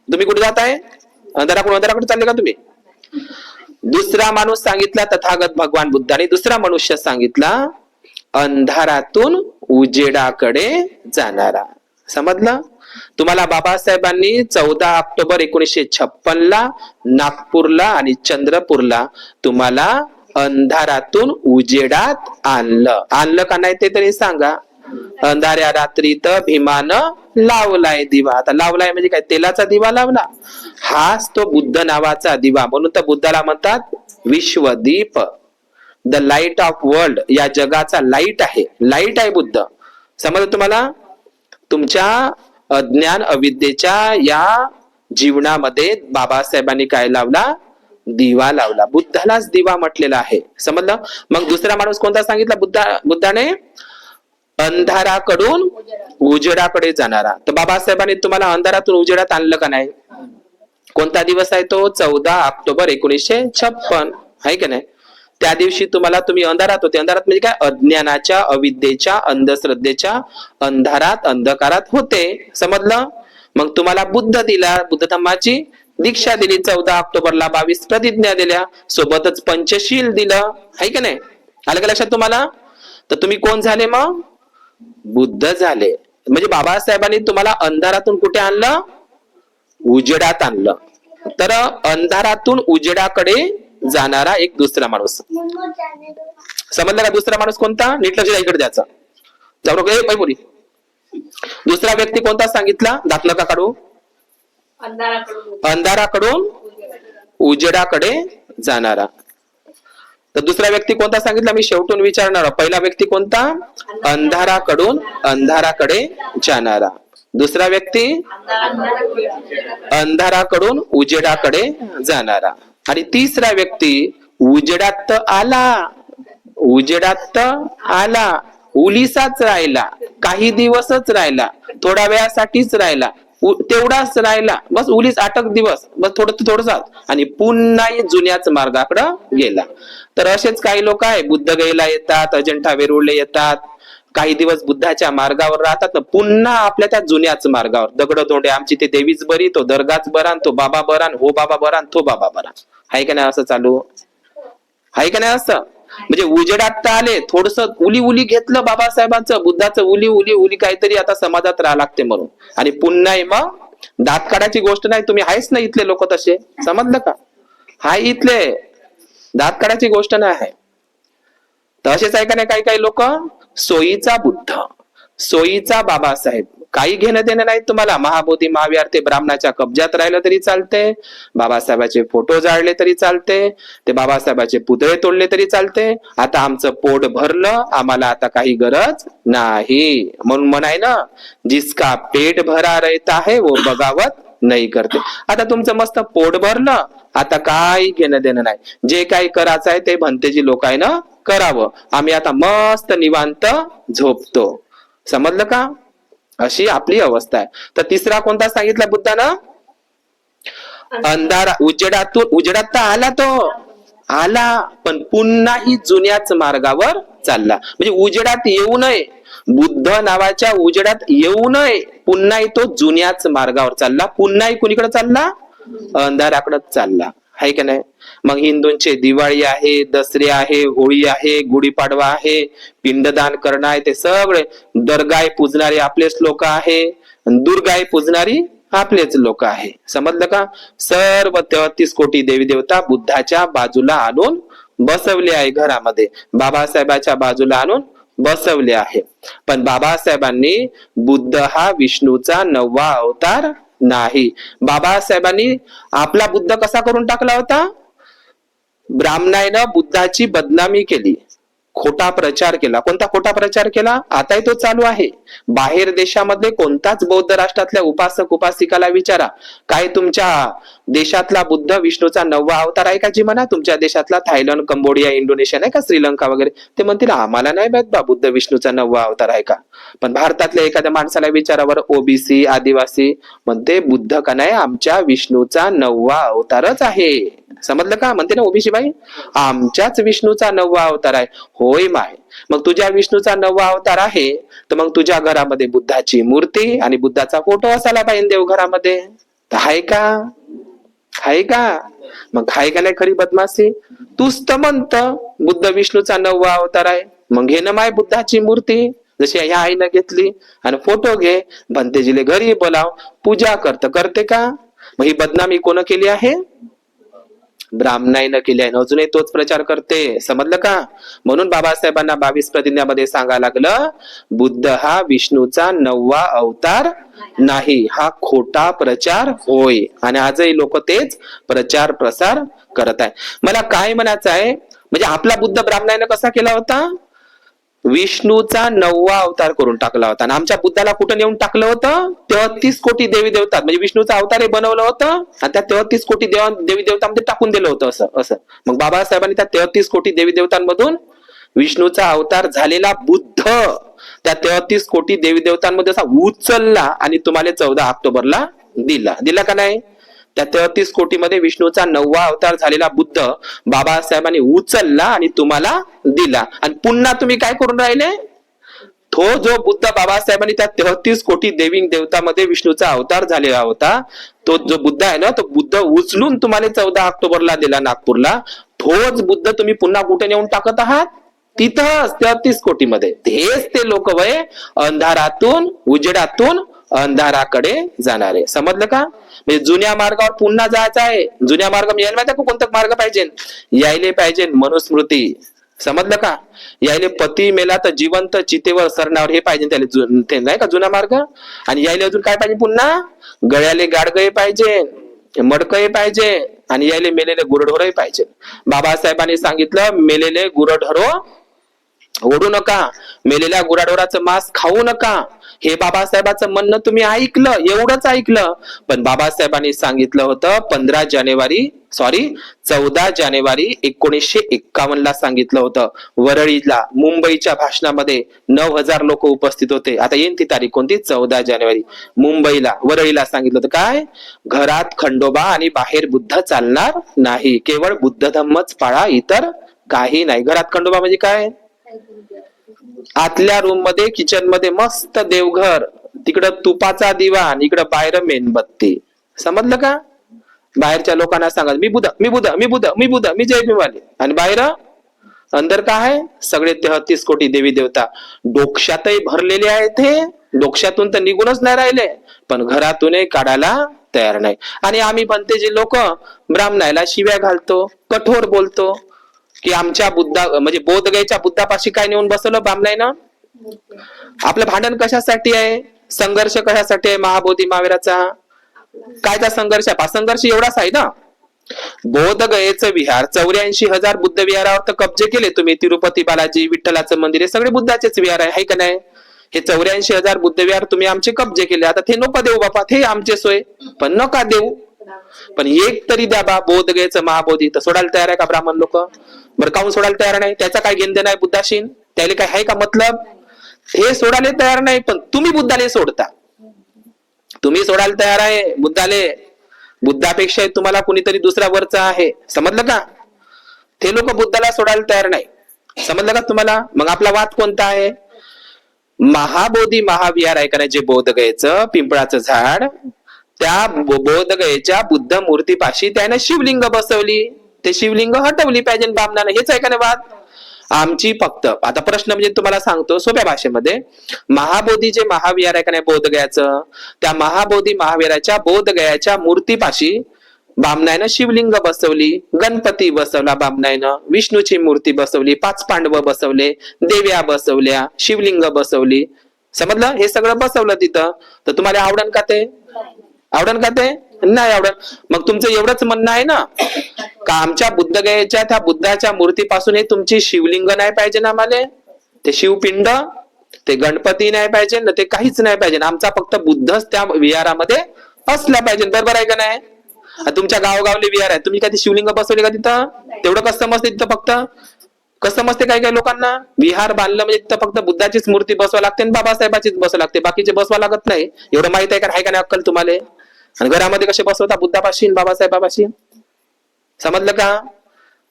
तुम्ही कुठे जाताय? अंधाराकडून अंधाराकडे चालले का तुम्ही? दुसरा माणूस सांगितला तथागत भगवान बुद्धाने. दुसरा मनुष्य सांगितला अंधारातून उजेडाकडे जाणारा. समजलं? तुम्हाला बाबासाहेबांनी 14 ऑक्टोबर 1956 ला नागपूरला आणि चंद्रपूरला तुम्हाला अंधारातून उजेडात आणलं. आणलं का नाही ते तरी सांगा. अंधाऱ्या रात्रीत भीमानं लावलाय दिवा. आता लावलाय म्हणजे काय? तेलाचा दिवा लावला. हाच तो बुद्ध नावाचा दिवा. म्हणून तर बुद्धाला म्हणतात Vishwadeep, the light of world. या जगाचा लाईट आहे. लाईट आहे बुद्ध. समजलं तुम्हाला? तुमच्या अज्ञान अविद्येच्या या जीवनामध्ये बाबासाहेबांनी काय लावला? दिवा लावला. बुद्धालाच दिवा म्हटलेला आहे. समजलं? मग दुसरा माणूस कोणता सांगितला बुद्धाने? अंधाराकडून उजेडाकडे जाणारा. तर बाबासाहेबांनी तुम्हाला अंधारातून उजेडात आणलं का नाही? कोणता दिवस आहे तो? 14 ऑक्टोबर 1956 आहे की नाही? त्या दिवशी तुम्ही अंधारात होते. अंधारात म्हणजे काय? अज्ञानाच्या, अविद्येच्या, अंधश्रद्धेच्या अंधारात, अंधकारात होते. समजलं? मग तुम्हाला बुद्ध दिला, बुद्ध धम्माची दीक्षा दिली. 14 ऑक्टोबरला 22 प्रतिज्ञा दिल्या, सोबतच पंचशील दिलं. आहे की नाही? आलं का लक्षात तुम्हाला? तर तुम्ही कोण झाले? मग बुद्ध झाले. म्हणजे बाबासाहेबांनी तुम्हाला अंधारातून कुठे आणलं? उजेडात आणलं. तर अंधारातून उजेडाकडे जाणारा एक दुसरा माणूस. समजलं का? दुसरा माणूस कोणता? नीट लक्ष इकडे द्यायचं. जाऊ बोली. दुसरा व्यक्ती कोणता सांगितला? दात नका काढू. अंधाराकडून उजेडाकडे जाणारा. तर दुसरा व्यक्ती कोणता सांगितला? मी शेवटून विचारणार. पहिला व्यक्ती कोणता? अंधाराकडून अंधाराकडे जाणारा. दुसरा व्यक्ती अंधाराकडून उजेडाकडे जाणारा. आणि तिसरा व्यक्ती उजेडात आला. उजेडात आला, उलिसाच राहिला, काही दिवसच राहिला, थोड्या वेळासाठीच राहिला, तेवढाच राहिला, बस उलीस 8 दिवस, बस थोडसा, आणि पुन्हा जुन्याच मार्गाकडे गेला. तर असेच काही लोक आहे, बुद्ध गयेला येतात, अजंठा वेरूळला येतात, काही दिवस बुद्धाच्या मार्गावर राहतात, पुन्हा आपल्या त्या जुन्याच मार्गावर दगड धोंडे, आमची ते देवीच बरी, तो दर्गाच बरा, तो बाबा बरा, हो बाबा बरा, तो बाबा बरा. आहे का नाही? असं चालू आहे का नाही? असं म्हणजे उजेडात तर आले, थोडस उली घेतलं बाबासाहेबांचं, बुद्धाचं उली काहीतरी आता समाजात राहा लागते म्हणून, आणि पुन्हा मग दात काढायची गोष्ट नाही. तुम्ही आहेच ना इथले लोक तसे, समजलं का? हाय इथले, दात काढायची गोष्ट नाही आहे. तर असेच आहे का नाही काही काही लोक? सोयीचा बुद्ध, सोयीचा बाबासाहेब, काही घेणं देणं नाही तुम्हाला. महाबोधी महाविहार ते ब्राह्मणाच्या कब्जात राहिलं तरी चालते, बाबासाहेबाचे फोटो जाळले तरी चालते, ते बाबासाहेबाचे पुतळे तोडले तरी चालते. आता आमचं पोट भरलं, आम्हाला आता काही गरज नाही. म्हणून म्हणाय ना, जिसका पेट भरा रहता है वो बगावत नाही करते. आता तुमचं मस्त पोट भरलं, आता काही घेणं देणं नाही. जे काही करायचं आहे ते भंतेजी लोक आहे ना करावं. आम्ही आता मस्त निवांत झोपतो. समजलं का? अशी आपली अवस्था आहे. तर तिसरा कोणता सांगितला बुद्धानं? अंधारा, उजेडात तर आला तो, आला, पण पुन्हाही जुन्याच मार्गावर चालला. म्हणजे उजेडात येऊ नये, बुद्ध नावाच्या उजेडात येऊ नये, पुन्हाही तो जुन्याच मार्गावर चालला. पुन्हाही कुणीकडे चालला? अंधाराकडे चालला. आहे का नाही? मग हिंदूंचे दिवाळी आहे, दसरे आहे, होळी आहे, गुढीपाडवा आहे, पिंडदान करणं आहे, ते सगळे दर्गाय पूजणारे आपलेच लोक आहे, दुर्गाय पूजणारी आपलेच लोक आहे. समजलं का? सर्व 33 कोटी देवी देवता बुद्धाच्या बाजूला आणून बसवले आहे घरामध्ये, बाबासाहेबाच्या बाजूला आणून बसवले आहे. पण बाबासाहेबांनी बुद्ध हा विष्णूचा 9वा अवतार नाही. बाबासाहेबांनी आपला बुद्ध कसा करून टाकला होता? ब्राह्मणानं बुद्धाची बदनामी केली, खोटा प्रचार केला. कोणता खोटा प्रचार केला? आताही तो चालू आहे. बाहेर देशामध्ये कोणताच बौद्ध राष्ट्रातल्या उपासक उपासिकाला विचारा, काय तुमच्या देशातला बुद्ध विष्णूचा 9वा अवतार आहे का? जी म्हणा तुमच्या देशातला थायलंड, कंबोडिया, इंडोनेशिया नाही का, श्रीलंका वगैरे, ते म्हणतील आम्हाला नाही माहित बा बुद्ध विष्णूचा 9वा अवतार आहे का. पण भारतातल्या एखाद्या माणसाला विचारावर, ओबीसी आदिवासी म्हणते बुद्ध का नाही, आमच्या विष्णूचा 9वा अवतारच आहे. समजलं का? म्हणते ना ओबीसी बाई, आमच्याच विष्णूचा 9वा अवतार आहे. होय माय, मग तुझ्या विष्णूचा 9वा अवतार आहे तर मग तुझ्या घरामध्ये बुद्धाची मूर्ती आणि बुद्धाचा फोटो असायला पाहिजे देवघरामध्ये. आहे का? आहे का? मग आहे का नाही खरी बदमाशी? तूच तर म्हणत बुद्ध विष्णूचा 9वा अवतार आहे, मग घे ना माय बुद्धाची मूर्ती, जशी ह्या आईनं घेतली, आणि फोटो घे, भंतेजीले घरी बोलाव, पूजा करते का? मग ही बदनामी कोण केली आहे? ब्राह्मणाईनं केली आहे. अजूनही तोच प्रचार करते. समजलं का? म्हणून बाबासाहेबांना 22 प्रतिज्ञामध्ये सांगायला लागलं, बुद्ध हा विष्णूचा 9वा अवतार नाही, हा खोटा प्रचार होय. आणि आजही लोक तेच प्रचार प्रसार करत आहे. मला काय म्हणायचं आहे, म्हणजे आपला बुद्ध ब्राह्मणाईनं कसा केला होता? विष्णूचा 9वा अवतार करून टाकला होता. आणि आमच्या बुद्धाला कुठं नेऊन टाकलं होतं? 33 कोटी देवी देवतात, म्हणजे विष्णूचा अवतार बनवलं होतं आणि त्या 33 कोटी देवी देवतांमध्ये टाकून दिलं होतं. असं मग बाबासाहेबांनी त्या 33 कोटी देवी देवतांमधून विष्णूचा अवतार झालेला बुद्ध त्या 33 कोटी देवी देवतांमध्ये असा उचलला आणि तुम्हाला 14 ऑक्टोबरला दिला का नाही? त्या 33 कोटीमध्ये विष्णूचा 9वा अवतार झालेला बुद्ध बाबासाहेबांनी उचलला आणि तुम्हाला दिला. आणि पुन्हा तुम्ही काय करून राहिले? तो जो बुद्ध बाबासाहेबांनी त्या 33 कोटी देवी देवतामध्ये विष्णूचा अवतार झालेला होता, तो जो बुद्ध आहे ना, तो बुद्ध उचलून तुम्हाला 14 ऑक्टोबरला दिला नागपूरला. तोच बुद्ध तुम्ही पुन्हा कुठे नेऊन टाकत आहात? तिथंच 33 कोटीमध्ये. हेच ते लोक वय अंधारातून, उजेडातून अंधाराकडे जाणारे. समजलं का? म्हणजे जुन्या मार्गावर पुन्हा जायचं आहे. जुन्या मार्ग यायला माहिती का कोणता मार्ग पाहिजे? यायले पाहिजे मनुस्मृती. समजलं का? यायले पती मेला तर जिवंत चितेवर सरणावर, हे पाहिजे त्याला, ते नाही का जुना मार्ग. आणि यायले अजून काय पाहिजे? पुन्हा गळ्याले गाडगळे पाहिजे, मडकळे पाहिजे, आणि यायले मेलेले गुरढोरही पाहिजे. बाबासाहेबांनी सांगितलं, मेलेले गुरढोर ओढू नका, मेलेल्या गुराढोराचं मांस खाऊ नका. हे बाबासाहेबांचं म्हणणं तुम्ही ऐकलं, एवढंच ऐकलं. पण बाबासाहेबांनी सांगितलं होतं 14 जानेवारी 1951 ला सांगितलं होतं वरळीला, मुंबईच्या भाषणामध्ये 9,000 लोक उपस्थित होते. आता येईन ती तारीख कोणती? 14 जानेवारी. मुंबईला, वरळीला सांगितलं होतं काय? घरात खंडोबा आणि बाहेर बुद्ध चालणार नाही, केवळ बुद्ध धम्मच पाळा, इतर काही नाही. घरात खंडोबा म्हणजे काय? आतल्या रूम मध्ये, किचन मध्ये मस्त देवघर, तिकडं तुपाचा दिवा आणि इकडं बाहेर मेणबत्ती. समजलं का? बाहेरच्या लोकांना सांगा मी बुद्ध, मी बुद्ध, मी बुद्ध, मी बुद्ध, मी जय भीमाले, आणि बाहेर अंदर काय आहे? सगळे 33 कोटी देवी देवता डोक्यातही भरलेले आहेत. हे डोक्यातून तर निघूनच नाही राहिले, पण घरातूनही काढायला तयार नाही. आणि आम्ही बनते जे लोक ब्राह्मणाला शिव्या घालतो, कठोर बोलतो, की आमच्या बुद्धा म्हणजे बोधगयेच्या बुद्धापाशी काय नेऊन बसवलं ब्राह्मणानं? आपलं भांडण कशासाठी आहे, संघर्ष कशासाठी आहे महाबोधी महावीराचा? कायचा संघर्ष आहे? संघर्ष एवढाच आहे ना. बोधगयेचं विहार 84,000 बुद्ध विहारावर तर कब्जे केले तुम्ही. तिरुपती बालाजी, विठ्ठलाचं मंदिर हे सगळे बुद्धाचेच विहार आहे का नाही? हे 84,000 बुद्ध विहार तुम्ही आमचे कब्जे केले. आता ते नको देऊ बापा, ते आमचे सोय, पण नका देऊ, पण एक तरी द्या बा बोधगयेचं महाबोधी. तर सोडायला तयार आहे का ब्राह्मण लोक? बरं काहून सोडायला तयार नाही? त्याचा काय घेणं देणं आहे बुद्धाशीन? त्याला काय आहे का मतलब? हे सोडायला तयार नाही, पण तुम्ही बुद्धाले सोडता. तुम्ही सोडायला तयार आहे बुद्धाले. बुद्धापेक्षा तुम्हाला कुणीतरी दुसरा वरचा आहे, समजलं का? ते लोक बुद्धाला सोडायला तयार नाही, समजलं का तुम्हाला? मग आपला वाद कोणता आहे? महाबोधी महाविहार आहे का नाही, जे बोधगयेचं पिंपळाचं झाड, त्या बोधगयेच्या बुद्ध मूर्तीपाशी त्याने शिवलिंग बसवली. ते शिवलिंग हटवली पाहिजे बामणानं. हेच आहे का नाही वाद? आमची फक्त आता प्रश्न म्हणजे तुम्हाला सांगतो सोप्या भाषेमध्ये, महाबोधी जे महाविहार आहे का नाही बोधगयाचं, त्या महाबोधी महाविहाराच्या बोधगयाच्या मूर्तीपाशी बामणानं शिवलिंग बसवली, गणपती बसवला बामणानं, विष्णूची मूर्ती बसवली, 5 पांडव बसवले, देव्या बसवल्या, शिवलिंग बसवली, समजलं? हे सगळं बसवलं तिथं. तर तुम्हाला आवडन का ते? आवडन का ते? नाही आवडन. मग तुमचं एवढंच म्हणणं आहे ना का आमच्या बुद्धगयेच्या त्या बुद्धाच्या मूर्तीपासून हे तुमची शिवलिंग नाही पाहिजे ना आम्हाला, ते शिवपिंड, ते गणपती नाही पाहिजे ना, ते काहीच नाही पाहिजे. आमचा फक्त बुद्धच त्या विहारामध्ये असला पाहिजे, बरोबर आहे का नाही? तुमच्या गावगावले विहार आहे, तुम्ही कधी शिवलिंग बसवले का तिथं? तेवढं कसं समजते तिथं? फक्त कसं समजते काही काही लोकांना? विहार बांधलं म्हणजे तिथं फक्त बुद्धाचीच मूर्ती बसवा लागते आणि बाबासाहेबाचीच बसवा लागते, बाकीचे बसवा लागत नाही. एवढं माहित आहे का नाही अक्कल तुम्हाला? आणि घरामध्ये कसे बसवता बुद्धापाशी बाबासाहेबापाशी, समजलं का?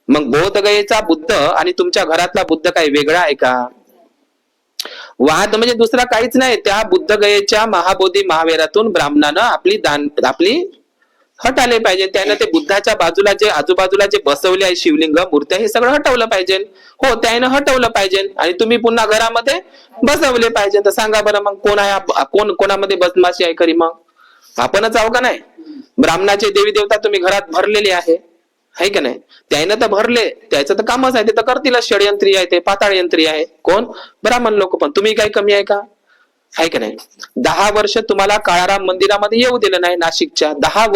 मग बोधगयेचा बुद्ध आणि तुमच्या घरातला बुद्ध काही वेगळा आहे का? वाद म्हणजे दुसरा काहीच नाही. त्या बुद्धगयेच्या महाबोधी महाविहारातून ब्राह्मणानं आपली हटाले पाहिजे. त्यानं ते बुद्धाच्या बाजूला जे आजूबाजूला जे बसवले आहे शिवलिंग मूर्त्या, हे सगळं हटवलं पाहिजे. हो, त्यानं हटवलं पाहिजे आणि तुम्ही पुन्हा घरामध्ये बसवले पाहिजे. तर सांगा बरं मग कोण आहे, कोणामध्ये बदमाशी आहे खरी? मग आपणच आहो का नाही? ब्राह्मणाचे देवी देवता तुम्ही घरात भरलेले आहे का नाही? त्यानं तर भरले, त्याचं तर कामच आहे, ते तर करतील. षडयंत्री आहे, ते पाताळ यंत्री आहे. कोण? ब्राह्मण लोक. पण तुम्ही काही कमी आहे का? आहे का नाही? 10 वर्ष तुम्हाला काळाराम मंदिरामध्ये येऊ दिलं नाही नाशिकच्या. 10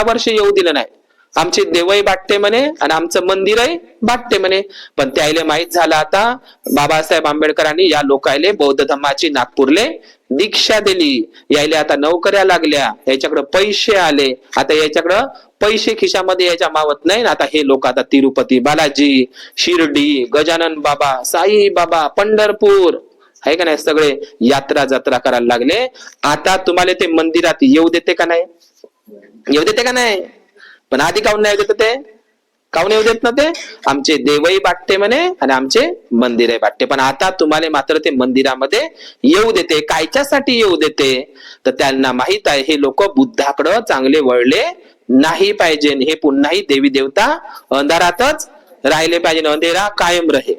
वर्ष येऊ दिलं नाही. आमचे देवही बाटते म्हणे आणि आमचं मंदिरही बाटते म्हणे. पण त्याला माहित झालं आता बाबासाहेब आंबेडकरांनी या लोकायले बौद्ध धर्माची नागपूरले दीक्षा दिली, यायला आता नोकऱ्या लागल्या, याच्याकडे पैसे आले, आता याच्याकडं पैसे खिशामध्ये याच्या मावत नाही. आता हे लोक आता तिरुपती बालाजी, शिर्डी, गजानन बाबा, साई बाबा, पंढरपूर आहे का नाही, सगळे यात्रा जत्रा करायला लागले. आता तुम्हाला ते मंदिरात येऊ देते का नाही? येऊ देते का नाही? पण आधी काऊन नाही देत ते? काऊन येऊ देत ना ते? आमचे देवही बाटते म्हणे आणि आमचे मंदिरही बाटते. पण आता तुम्हाला मात्र ते मंदिरामध्ये येऊ देते. कायच्यासाठी येऊ देते? तर त्यांना माहित आहे हे लोक बुद्धाकडं चांगले वळले नाही पाहिजे, हे पुन्हाही देवी देवता अंधारातच राहिले पाहिजे, अंधेरा कायम रहे.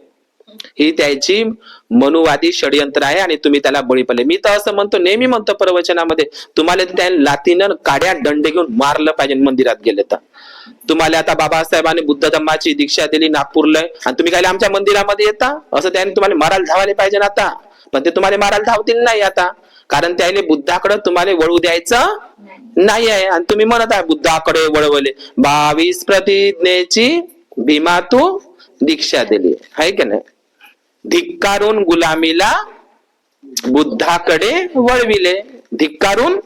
ही त्याची मनुवादी षडयंत्र आहे आणि तुम्ही त्याला बळी पडले. मी तर असं म्हणतो, नेहमी म्हणतो प्रवचनामध्ये, तुम्हाला त्या लातीनं काड्या दंड घेऊन मारलं पाहिजे मंदिरात गेले तर. तुम्हाला आता बाबासाहेबांनी बुद्ध धम्माची दीक्षा दिली नागपूरला आणि तुम्ही काय आमच्या मंदिरामध्ये येता? असं त्याने तुम्हाला मारायला धावायला पाहिजे ना आता. पण ते तुम्हाला मारायला धावतील नाही आता, कारण त्याने बुद्धाकडे तुम्हाला वळू द्यायचं नाही आहे. आणि तुम्ही म्हणत आहे बुद्धाकडे वळवले. 22 प्रतिज्ञेची भीमा तू दीक्षा दिली आहे की नाही? धिक्कारून गुलामीला बुद्धाकडे वळविले, धिक्कारून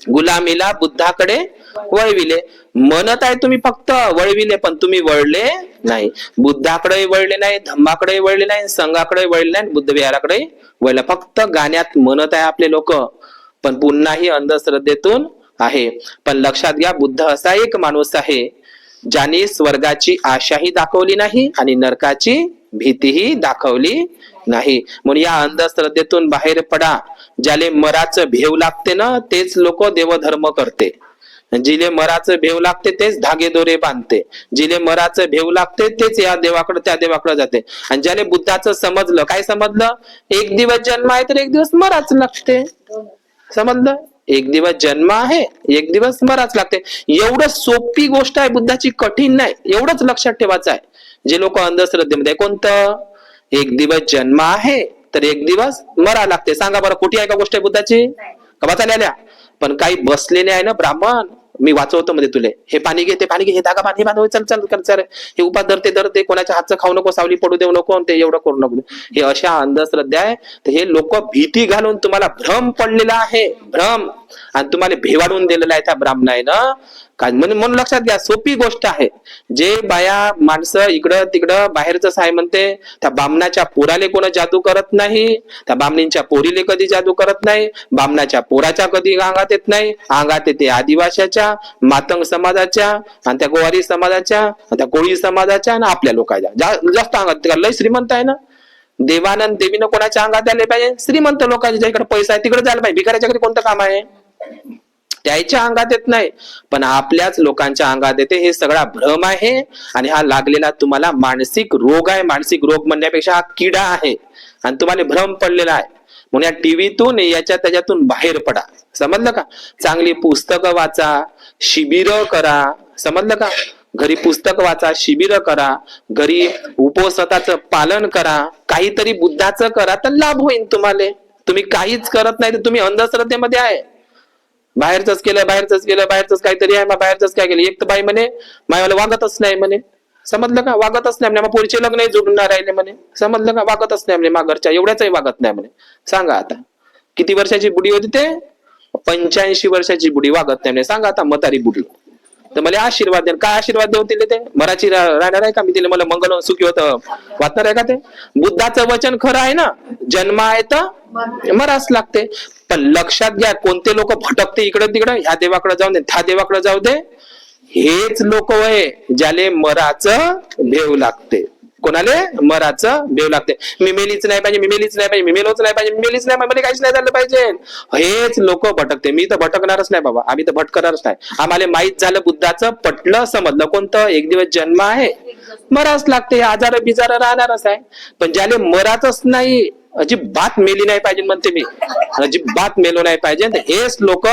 गुलामीला बुद्धाकडे वळविले. म्हणत आहे तुम्ही फक्त वळविले, पण तुम्ही वळले नाही. बुद्धाकडे वळले नाही, धम्माकडे वळले नाही, संघाकडे वळले नाही, बुद्ध विहाराकडे वळले. फक्त गाण्यात म्हणत आहे आपले लोक, पण पुन्हाही अंधश्रद्धेतून आहे. पण लक्षात घ्या, बुद्ध असा एक माणूस आहे ज्याने स्वर्गाची आशाही दाखवली नाही आणि नरकाची भीतीही दाखवली नाही. म्हणून या अंधश्रद्धेतून बाहेर पडा. ज्याले मराचं भेव लागते ना, तेच लोक देवधर्म करते. जिले मराचं भेव लागते तेच धागे दोरे बांधते. जिले मराचं भेव लागते तेच या देवाकडे त्या देवाकडे जाते. आणि ज्याने बुद्धाचं समजलं, काय समजलं? एक दिवस जन्म आहे तर एक दिवस मराच लागते. समजलं? एक दिवस जन्म आहे, एक दिवस मराच लागते. एवढं सोपी गोष्ट आहे बुद्धाची, कठीण नाही. एवढंच लक्षात ठेवायचं आहे. जे लोक अंधश्रद्धेमध्ये, कोणतं एक दिवस जन्म आहे तर एक दिवस मरा लागते. सांगा बरं, कुठे आहे का गोष्ट आहे बुद्धाची? का वाचायला? पण काही बसलेले आहे ना ब्राह्मण, मी वाचवतो मध्ये तुले, हे पाणी घे, ते पाणी घे, हे धागा बांध, हे बांध, चल चल कर चल, हे उपा धरते, कोणाच्या हातचं खाऊ नको, सावली पडू देऊ नको, ते एवढं करू नको. हे अशा अंधश्रद्धा आहे. तर हे लोक भीती घालून तुम्हाला भ्रम पडलेला आहे, भ्रम, आणि तुम्हाला भेवाडून दिलेला आहे त्या ब्राह्मणानं. काय म्हणून लक्षात घ्या, सोपी गोष्ट आहे. जे बाया माणसं इकडं तिकडं बाहेरच आहे म्हणते, त्या बामणाच्या पोराले कोण जादू करत नाही, त्या बामणींच्या पोरीले कधी जादू करत नाही, बामणाच्या पोराच्या कधी अंगात येत नाही. अंगात येते आदिवाशाच्या, मातंग समाजाच्या, आणि त्या गोवारी समाजाच्या, त्या कोळी समाजाच्या, आणि आपल्या लोकांच्या जास्त अंगात. लय श्रीमंत आहे ना, देवानंद देवीनं कोणाच्या अंगात आले पाहिजे? श्रीमंत लोकांच्या, ज्याकडे पैसा आहे तिकडे जायला पाहिजे. भिकाऱ्याच्याकडे कोणतं काम आहे? त्याच्या अंगात येत नाही, पण आपल्याच लोकांच्या अंगात येते. हे सगळा भ्रम आहे, आणि हा लागलेला तुम्हाला मानसिक रोग आहे. मानसिक रोग म्हणण्यापेक्षा हा किडा आहे, आणि तुम्हाला भ्रम पडलेला आहे. म्हणून या टीव्हीतून याच्या त्याच्यातून बाहेर पडा. समजलं का? चांगली पुस्तकं वाचा, शिबिर करा. समजलं का? घरी पुस्तक वाचा, शिबिर करा, घरी उपवासाचं पालन करा, काहीतरी बुद्धाचं करा, तर लाभ होईल तुम्हाला. तुम्ही काहीच करत नाही तर तुम्ही अंधश्रद्धेमध्ये आहे. बाहेरच केलं, बाहेरच काहीतरी आहे, मग बाहेरच काय केलं. एक तर बाई म्हणे मायाला वागतच नाही म्हणे. समजलं का? वागतच नाही म्हणे, मग पुढचे लग्न जोडून राहिले म्हणे. समजलं का? वागतच नाही म्हणे, माघरच्या एवढ्याचही वागत नाही म्हणे. सांगा आता, किती वर्षाची बुडी होती ते? 85 वर्षाची बुडी वागत नाही म्हणे. सांगा आता, म्हातारी बुडी. तर मला आशीर्वाद द्या. काय आशीर्वाद देऊ तिले? ते मराठी राहणार आहे का? मी तिला मला मंगल सुखी होत वाचणार आहे का? ते बुद्धाचं वचन खरं आहे ना, जन्म आहे तर मराच लागते. पण लक्षात घ्या, कोणते लोक भटकते इकडे तिकडे, ह्या देवाकडे जाऊ दे, त्या देवाकडे जाऊ दे, हेच लोक वय ज्याले मराचं भेव लागते. कोणाले? मराचं भेव लागते. मी मेलीच नाही पाहिजे, मी मेलीच नाही पाहिजे, मी मेलोच नाही पाहिजे, मी मेलीच नाही पाहिजे, काहीच नाही झालं पाहिजे. हेच लोक भटकते. मी तर भटकणारच नाही बाबा, आम्ही तर भटकणारच नाही. आम्हाला माहित झालं, बुद्धाचं पटलं, समजलं. कोणतं? एक दिवस जन्म आहे, मराच लागते. आजार बिजार राहणारच आहे. पण ज्याले मराचच नाही, अजिबात मेली नाही पाहिजे म्हणते मी, अजिबात मेलो नाही पाहिजे. हेच लोक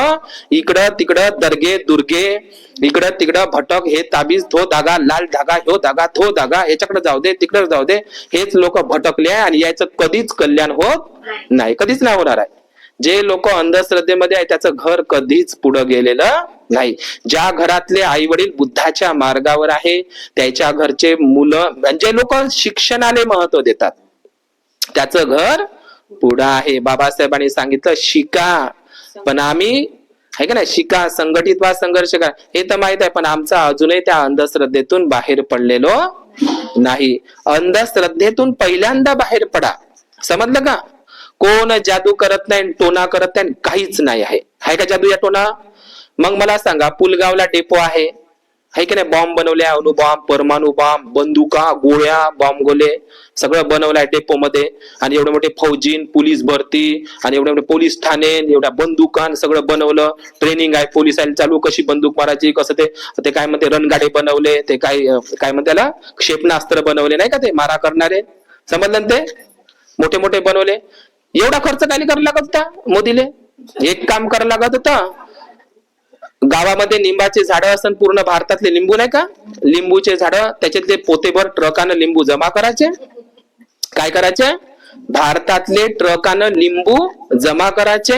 इकडं तिकडं, दर्गे दुर्गे, इकडं तिकडं भटक, हे ताबीज, थो धागा, लाल धागा, ह्यो धागा, थो धागा, याच्याकडे जाऊ दे, तिकडे जाऊ दे. हेच लोक भटकले, आणि याचं कधीच कल्याण होत नाही, कधीच नाही होणार आहे. जे लोक अंधश्रद्धेमध्ये आहे त्याचं घर कधीच पुढे गेलेलं नाही. ज्या घरातले आई वडील बुद्धाच्या मार्गावर आहे, त्याच्या घरचे मुलं, जे लोक शिक्षणाला महत्व देतात, त्याचं घर पुढं आहे. बाबासाहेबांनी सांगितलं, शिका. पण आम्ही आहे का नाही, शिका, संघटित व्हा, संघर्ष करा, हे तर माहित आहे. पण आमचा अजूनही त्या अंधश्रद्धेतून बाहेर पडलेलो नाही. अंधश्रद्धेतून पहिल्यांदा बाहेर पडा. समजलं का? कोण जादू करत नाही, टोना करत नाही, काहीच नाही आहे. आहे का जादू या टोना? मग मला सांगा, पुलगावला डेपो आहे की नाही? बॉम्ब बनवले, अणुबॉम्ब, परमाणु बॉम्ब, बंदुका, गोळ्या, बॉम्ब गोले सगळं बनवलंय डेपो मध्ये. आणि एवढे मोठे फौजीन, पोलीस भरती, आणि एवढे मोठे पोलीस ठाणे, एवढ्या बंदुका सगळं बनवलं. ट्रेनिंग आहे पोलिसांना चालू, कशी बंदूक मारायची, कसं ते काय म्हणते, रणगाडे बनवले, ते काय म्हणते त्याला, क्षेपणास्त्र बनवले नाही का, ते मारा करणारे. समजलं ते? मोठे मोठे बनवले. एवढा खर्च काय करायला लागत होता मोदीले? एक काम करायला लागत होतं, गावामध्ये लिंबाचे झाडं असन, पूर्ण भारतातले लिंबू नाही का, लिंबूचे झाडं, त्याच्यातले पोतेभर ट्रकानं लिंबू जमा करायचे. काय करायचे? भारतातले ट्रकानं लिंबू जमा करायचे.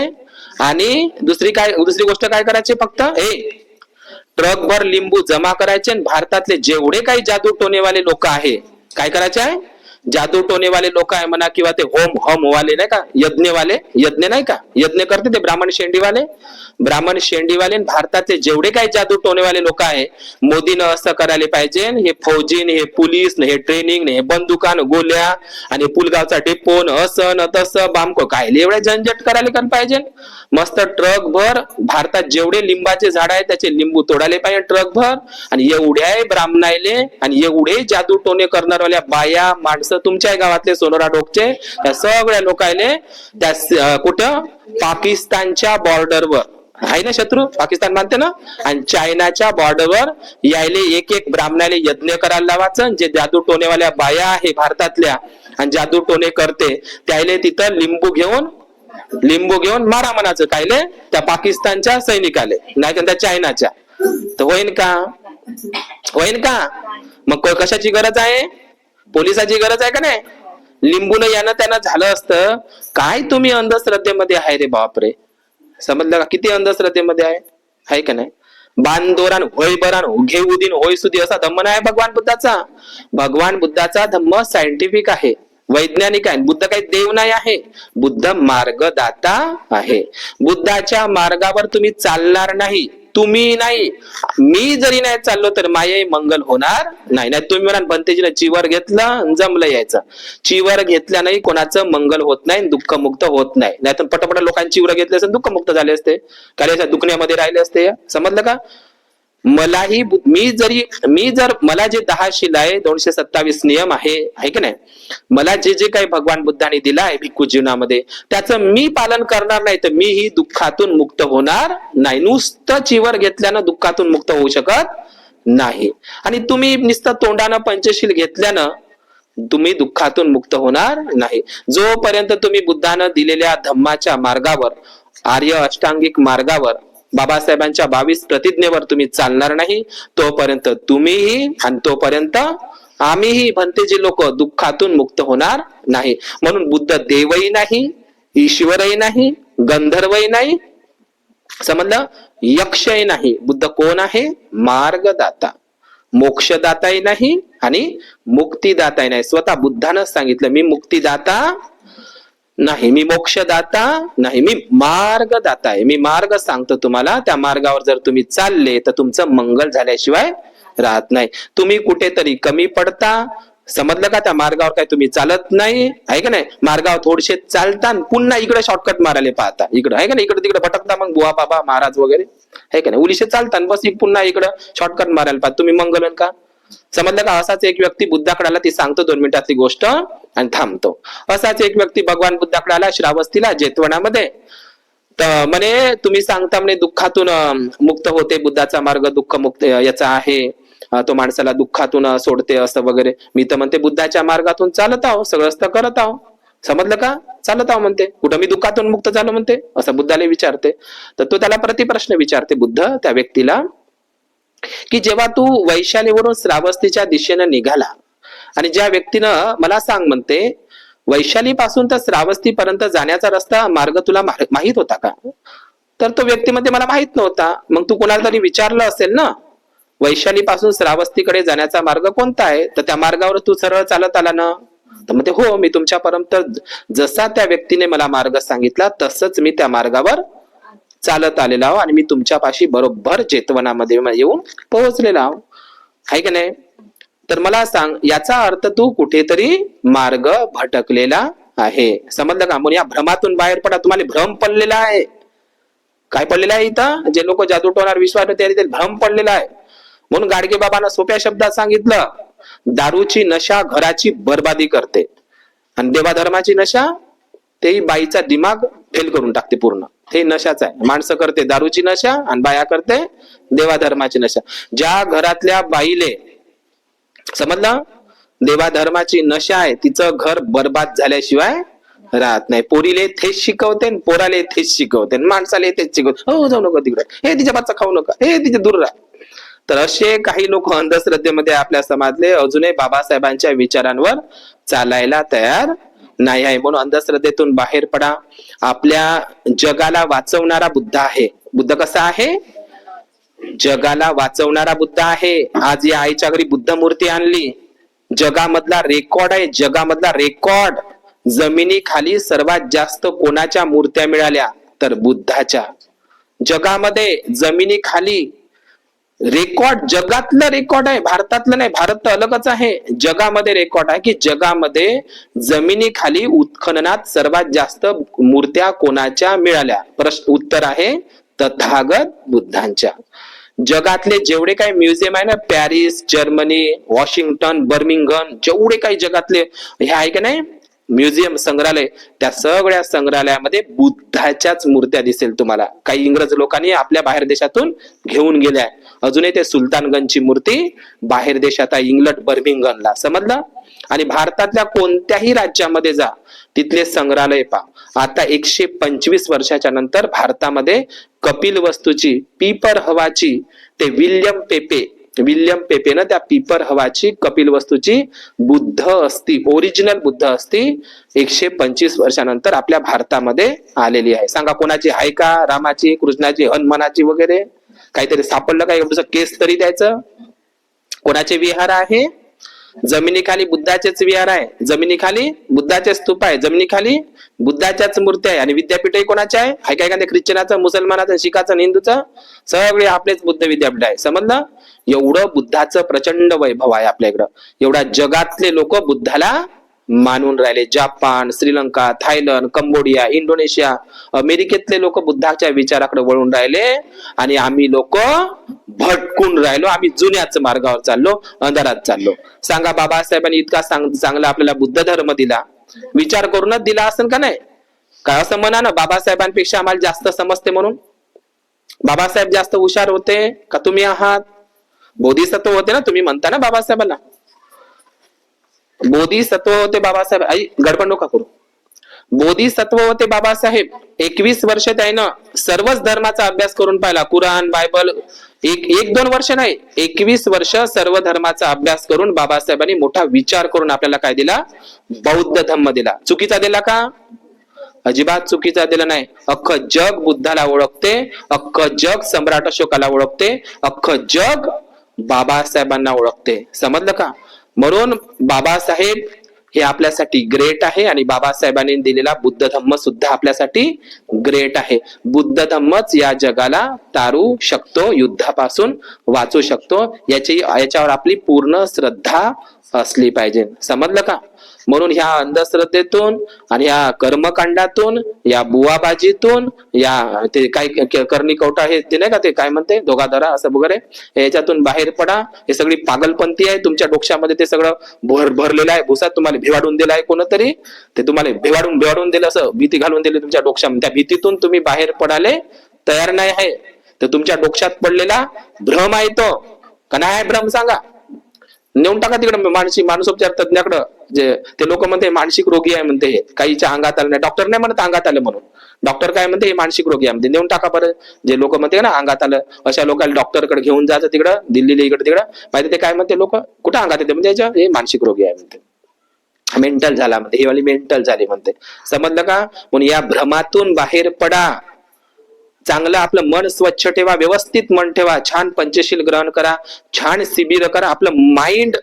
आणि दुसरी गोष्ट काय करायचे? फक्त ट्रकभर लिंबू जमा करायचे. भारतातले जेवढे काही जादू टोनेवाले लोक आहे, काय करायचे आहे? जादू टोनेवाले लोक आहे म्हणा, किंवा ते होम वाले नाही का, यज्ञ नाही का, यज्ञ करते ते ब्राह्मण शेंडीवाले, भारताचे जेवढे काही जादू टोनेवाले लोक आहे, मोदीनं असं करायला पाहिजे. हे फौजीन, हे पोलीस, हे ट्रेनिंग, हे बंदुकान, गोल्या, आणि पुलगावचा डेपो, असं तसं बामको, काय एवढे झंझट करायला पाहिजे. मस्त ट्रक भर भारतात जेवढे लिंबाचे झाड आहे त्याचे लिंबू तोडायला पाहिजे ट्रक भर. आणि एवढ्या ब्राह्मणाले, आणि एवढे जादू टोने करणारवाल्या बाया माणसं तुमच्या गावातले, सोनोरा डोकचे, त्या सगळ्या लोकायले त्या कुठं, पाकिस्तानच्या बॉर्डरवर आहे ना, शत्रू पाकिस्तान मानते ना, आणि चायनाच्या बॉर्डरवर यायले एक ब्राह्मणाले यज्ञ करायला लावायचं. जे जादू टोनेवाल्या बाया आहे भारतातल्या आणि जादू टोने करते, त्याले तिथं लिंबू घेऊन मारा म्हणायचं. कायले? त्या पाकिस्तानच्या सैनिकाले, नाही त्या चायनाच्या. तर होईन का? मग कशाची गरज आहे? पोलिसाची गरज आहे का नाही? लिंबूला यानं त्यानं झालं असतं. काय तुम्ही अंधश्रद्धेमध्ये आहे रे बापरे. समजलं का, किती अंधश्रद्धेमध्ये आहे का नाही. बांधोरान होय बरान घेऊ दिन होय सुधी असा धम्म नाही भगवान बुद्धाचा. भगवान बुद्धाचा धम्म सायंटिफिक आहे, वैज्ञानिक आहे. बुद्ध काही देव नाही आहे, बुद्ध मार्गदाता आहे. बुद्धाच्या मार्गावर तुम्ही चालणार नाही, तुम्ही नाही, मी जरी नाही चाललो तर माये मंगल होणार नाही. नाही तुम्ही म्हणा भंतेजीने चिवर घेतलं जमलं यायचं. चिवर घेतल्या नाही कोणाचं मंगल होत नाही, दुःखमुक्त होत नाही. नाही तर पटापट लोकांची चिवर घेतले असते दुःखमुक्त झाले असते, कार्याच्या दुखण्यामध्ये राहिले असते. समजलं का. मलाही मी जर मला जे 10 शिलाय 227 नियम आहे की नाही, मला जे जे काही भगवान बुद्धाने दिलं आहे भिक्खू जीवनामध्ये, त्याचं मी पालन करणार नाही तर मीही दुःखातून मुक्त होणार नाही. नुसतं चिवर घेतल्यानं दुःखातून मुक्त होऊ शकत नाही. आणि तुम्ही नुसतं तोंडानं पंचशील घेतल्यानं तुम्ही दुःखातून मुक्त होणार नाही. जोपर्यंत तुम्ही बुद्धानं दिलेल्या धम्माच्या मार्गावर, आर्य अष्टांगिक मार्गावर, बाबासाहेबांच्या 22 प्रतिज्ञेवर तुम्ही चालणार नाही, तोपर्यंत तुम्हीही आणि तोपर्यंत आम्हीही भंतेजी लोक दुःखातून मुक्त होणार नाही. म्हणून बुद्ध देवही नाही, ईश्वरही नाही, गंधर्वही नाही, समजलं, यक्षही नाही. बुद्ध कोण आहे, मार्गदाता, मोक्षदाताही नाही आणि मुक्तीदाताही नाही. स्वतः बुद्धानं सांगितलं मी मुक्तीदाता नाही, मी मोक्षदाता नाही, मी मार्गदाता आहे. मी मार्ग सांगतो तुम्हाला, त्या मार्गावर जर तुम्ही चालले तर तुमचं मंगल झाल्याशिवाय राहत नाही. तुम्ही कुठेतरी कमी पडता, समजलं का. त्या मार्गावर काय तुम्ही चालत नाही आहे का नाही. मार्गावर थोडेसे चालता पुन्हा इकडे शॉर्टकट मारायला पाहता, इकडे आहे का नाही, इकडे तिकडे भटकता. मग बुवा बाबा महाराज वगैरे आहे का नाही, उलीशे चालता बस पुन्हा इकडं शॉर्टकट मारायला पाहता. तुम्ही मंगलन का. समजलं का. असाच एक व्यक्ती बुद्धाकडे आला, ती सांगतो 2 मिनिटातली गोष्ट आणि थांबतो. असाच एक व्यक्ती भगवान बुद्धाकडे आला श्रावस्तीला जेतवनामध्ये. तर म्हणे तुम्ही सांगता म्हणे दुःखातून मुक्त होते, बुद्धाचा मार्ग दुःख मुक्त याचा आहे, तो माणसाला दुःखातून सोडते असं वगैरे. मी तर म्हणते बुद्धाच्या मार्गातून चालत आहो, सगळंच तर करत आहो. समजलं का. चालत आहो म्हणते, कुठं मी दुःखातून मुक्त झालो म्हणते असं बुद्धाला विचारते. तर तो त्याला प्रतिप्रश्न विचारते बुद्ध त्या व्यक्तीला, की जेव्हा तू वैशालीवरून श्रावस्तीच्या दिशेनं निघाला आणि ज्या व्यक्तीनं मला सांग म्हणते वैशाली पासून तर श्रावस्ती पर्यंत जाण्याचा रस्ता मार्ग तुला माहित होता का. तर तो व्यक्तीमध्ये मला माहित नव्हता. मग तू कोणाला तरी विचारलं असेल ना, वैशाली पासून श्रावस्तीकडे जाण्याचा मार्ग कोणता आहे, तर त्या मार्गावर तू सरळ चालत आला ना. तर म्हणते हो, मी तुमच्यापर्यंत जसा त्या व्यक्तीने मला मार्ग सांगितला तसंच मी त्या मार्गावर चालत आलेला आहो आणि मी तुमच्यापाशी बरोबर जेतवनामध्ये येऊन पोहोचलेला आहो, आहे का नाही. तर मला सांग, याचा अर्थ तू कुठेतरी मार्ग भटकलेला आहे. समजलं का. म्हणून या भ्रमातून बाहेर पडा. तुम्हाला भ्रम पडलेला आहे. काय पडलेला आहे इथं, जे लोक जादू टोणार विश्वास ते भ्रम पडलेला आहे. म्हणून गाडगे बाबांना सोप्या शब्दात सांगितलं, दारूची नशा घराची बर्बादी करते आणि देवाधर्माची नशा तेही बाईचा दिमाग फेल करून टाकते पूर्ण. हे नशाच आहे. माणसं करते दारूची नशा आणि बाया करते देवाधर्माची नशा. ज्या घरातल्या बाईले समजलं देवाधर्माची नशा आहे, तिचं घर बर्बाद झाल्याशिवाय राहत नाही. पोरीले थेच शिकवते, पोराले थेच शिकवते, माणसाले तेच शिकवते. हो जाऊ नका तिकडे, हे तिच्या बाचा खाऊ नका, हे तिच्या दूर राहा. तर असे काही लोक अंधश्रद्धेमध्ये आपल्या समाजले अजूनही बाबासाहेबांच्या विचारांवर चालायला तयार नाही आहे. म्हणून अंधश्रद्धेतून बाहेर पडा. आपल्या जगाला वाचवणारा बुद्ध आहे. बुद्ध कसा आहे, जगाला वाचवणारा बुद्ध आहे. आज या आईच्या घरी बुद्ध मूर्ती आणली, जगामधला रेकॉर्ड आहे, जगामधला रेकॉर्ड. जमिनी खाली सर्वात जास्त कोणाच्या मूर्त्या मिळाल्या, तर बुद्धाच्या. जगामध्ये जमिनी खाली रेकॉर्ड, जगातलं रेकॉर्ड आहे, भारतातलं नाही. भारत तर अलगच आहे. जगामध्ये रेकॉर्ड आहे की जगामध्ये जमिनी खाली उत्खननात सर्वात जास्त मूर्त्या कोणाच्या मिळाल्या. प्रश्न उत्तर आहे तथागत बुद्धांच्या. जगातले जेवढे काही म्युझियम आहे ना, पॅरिस, जर्मनी, वॉशिंग्टन, बर्मिंगहम, जेवढे काही जगातले हे आहे का नाही म्युझियम, संग्रहालय, त्या सगळ्या संग्रहालयामध्ये बुद्धाच्याच मूर्त्या दिसेल तुम्हाला. काही इंग्रज लोकांनी आपल्या बाहेर देशातून घेऊन गेल्या. अजूनही ते सुलतानगंजची मूर्ती बाहेर देशात आहे, इंग्लंड, बर्मिंगहमला. समजलं. आणि भारतातल्या कोणत्याही राज्यामध्ये जा, तिथले संग्रहालय पहा. आता 125 वर्षाच्या नंतर भारतामध्ये कपिल वस्तूची, पीपर हवाची, ते विल्यम पेपे विल्यम पेपेनं त्या पीपर हवाची कपिल वस्तूची बुद्ध अस्थी, ओरिजिनल बुद्ध अस्थी 125 वर्षानंतर आपल्या भारतामध्ये आलेली आहे. सांगा कोणाची आहे का? रामाची, कृष्णाची, हनुमानाची वगैरे काहीतरी सापडलं का? एवढं केस तरी द्यायचं. कोणाचे विहार आहे? जमिनीखाली बुद्धाचेच विहार आहे, जमिनीखाली बुद्धाचे स्तूप आहे, जमिनीखाली बुद्धाच्याच मूर्ती आहे. आणि विद्यापीठही कोणाचे आहे? काय काय ख्रिश्चनाचं, मुसलमानाचं, शिखाचं, हिंदूचं, सगळे आपलेच बुद्ध विद्यापीठ आहे. समजलं? एवढं बुद्धाचं प्रचंड वैभव आहे आपल्या इकडं. एवढ्या जगातले लोक बुद्धाला मानून राहिले. Japan, Sri Lanka, Thailand, Cambodia, Indonesia, अमेरिकेतले लोक बुद्धाच्या विचाराकडे वळून राहिले आणि आम्ही लोक भटकून राहिलो. आम्ही जुन्याच मार्गावर चाललो, अंधारात चाललो. सांगा बाबासाहेबांनी इतका चांगला आपल्याला बुद्ध धर्म दिला, विचार करूनच दिला असेल का नाही? काय असं म्हणा ना, बाबासाहेबांपेक्षा आम्हाला जास्त समजते म्हणून? बाबासाहेब जास्त हुशार होते का तुम्ही आहात? बोधिसत्व होते ना तुम्ही म्हणता ना बाबासाहेबांना, बोधिसत्व होते बाबासाहेब. आई गडबड नका करू. बोधिसत्व होते बाबासाहेब. 21 वर्ष त्यानं सर्वच धर्माचा अभ्यास करून पाहिला. कुराण, बायबल, एक दोन वर्ष नाही, 21 वर्ष सर्व धर्माचा अभ्यास करून बाबासाहेबांनी मोठा विचार करून आपल्याला काय दिला? बौद्ध धम्म दिला. चुकीचा दिला का? अजिबात चुकीचा दिला नाही. अख्खं जग बुद्धाला ओळखते, अख्खं जग सम्राट अशोकाला ओळखते, अख्खं जग बाबासाहेबांना ओळखते. समजलं का? म्हणून बाबासाहेब हे आपल्यासाठी ग्रेट आहे आणि बाबासाहेबांनी दिलेला बुद्ध धम्म सुद्धा आपल्यासाठी ग्रेट आहे. बुद्ध धम्मच या जगाला तारू शकतो, युद्धापासून वाचू शकतो. याच्यावर आपली पूर्ण श्रद्धा असली पाहिजे. समजलं का? म्हणून ह्या अंधश्रद्धेतून आणि ह्या कर्मकांडातून, या बुवाबाजीतून, या ते काय करणी कवटा हे ते नाही का, ते काय म्हणते दोघाधरा असं वगैरे, याच्यातून बाहेर पडा. हे सगळी पागलपंथी आहे तुमच्या डोक्यामध्ये. ते सगळं भरलेलं आहे भुसा. तुम्हाला भिवाडून दिला आहे कोणतरी, ते तुम्हाला भिवाडून दिलं, असं भीती घालून दिली तुमच्या डोक्यामध्ये. त्या भीतीतून तुम्ही बाहेर पडाले तयार नाही आहे. तर तुमच्या डोक्यात पडलेला भ्रम आहे तो का नाही आहे? भ्रम सांगा, नेऊन टाका तिकडे मानसोपचार तज्ञाकडं. जे ते लोक म्हणते मानसिक रोगी आहे म्हणते, हे काहीच्या अंगात आलं नाही. डॉक्टर नाही म्हणत अंगात आलं म्हणून, डॉक्टर काय म्हणते हे मानसिक रोगी आहे म्हणते. नेऊन टाका बरं. जे लोक म्हणते ना अंगात आलं, अशा लोकांना डॉक्टरकडे घेऊन जायचं तिकडं दिल्लीला, इकडे तिकडं. माहिती ते काय म्हणते लोक, कुठं अंगात येते म्हणजे याच्या, हे मानसिक रोगी आहे म्हणते, मेंटल झाला म्हणते, ही वाली मेंटल झाली म्हणते. समजलं का? म्हणून या भ्रमातून बाहेर पडा. चांगलं आपलं मन स्वच्छ ठेवा, व्यवस्थित मन ठेवा, छान पंचशील ग्रहण करा, छान शिबिर करा. आपलं माइंड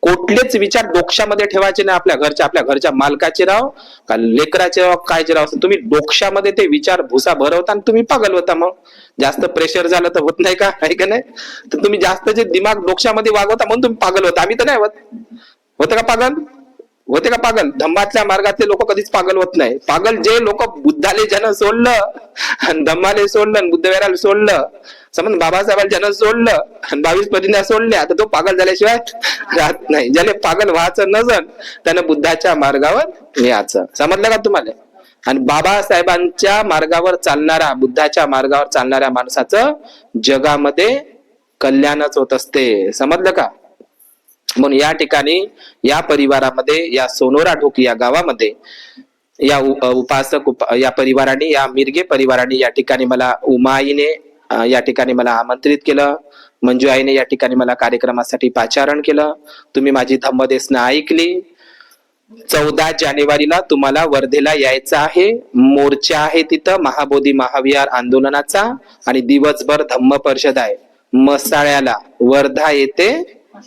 कुठलेच विचार डोक्यामध्ये ठेवायचे नाही. आपल्या घरच्या मालकाचे राव का लेकराचे राव, कायचे राव, तुम्ही डोक्यामध्ये ते विचार भुसा भरवता आणि तुम्ही पागल होता. मग जास्त प्रेशर झालं तर होत नाही का? आहे का नाही? तर तुम्ही जास्त जे दिमाग डोक्यामध्ये वागवता म्हणून तुम्ही पागल होता. आम्ही तर नाही होत का पागल? होते का पागल? धम्मातल्या मार्गातले लोक कधीच पागल होत नाही. पागल जे लोक बुद्धाले जन सोडलं आणि धम्माले सोडलं आणि बुद्धविहाराला सोडलं, समज बाबासाहेबांना जन सोडलं आणि 22 परीने सोडल्या, तर तो पागल झाल्याशिवाय राहत नाही. ज्याला पागल व्हायचं नसन त्यानं बुद्धाच्या मार्गावर यायचं. समजलं का तुम्हाला? आणि बाबासाहेबांच्या मार्गावर चालणारा, बुद्धाच्या मार्गावर चालणाऱ्या माणसाचं जगामध्ये कल्याणच होत असते. समजलं का? म्हणून या ठिकाणी, या परिवारामध्ये, या सोनोरा ढोकी या गावामध्ये, या उपासक या परिवाराने, या मिरगे परिवाराने या ठिकाणी मला, उमाईने या ठिकाणी मला आमंत्रित केलं, मंजू आईने या ठिकाणी मला कार्यक्रमासाठी पाचारण केलं. तुम्ही माझी धम्मदेशना ऐकली. 14 जानेवारीला तुम्हाला वर्धेला यायचं आहे. मोर्चा आहे तिथं महाबोधी महाविहार आंदोलनाचा आणि दिवसभर धम्म परिषद आहे मसाळ्याला. वर्धा येथे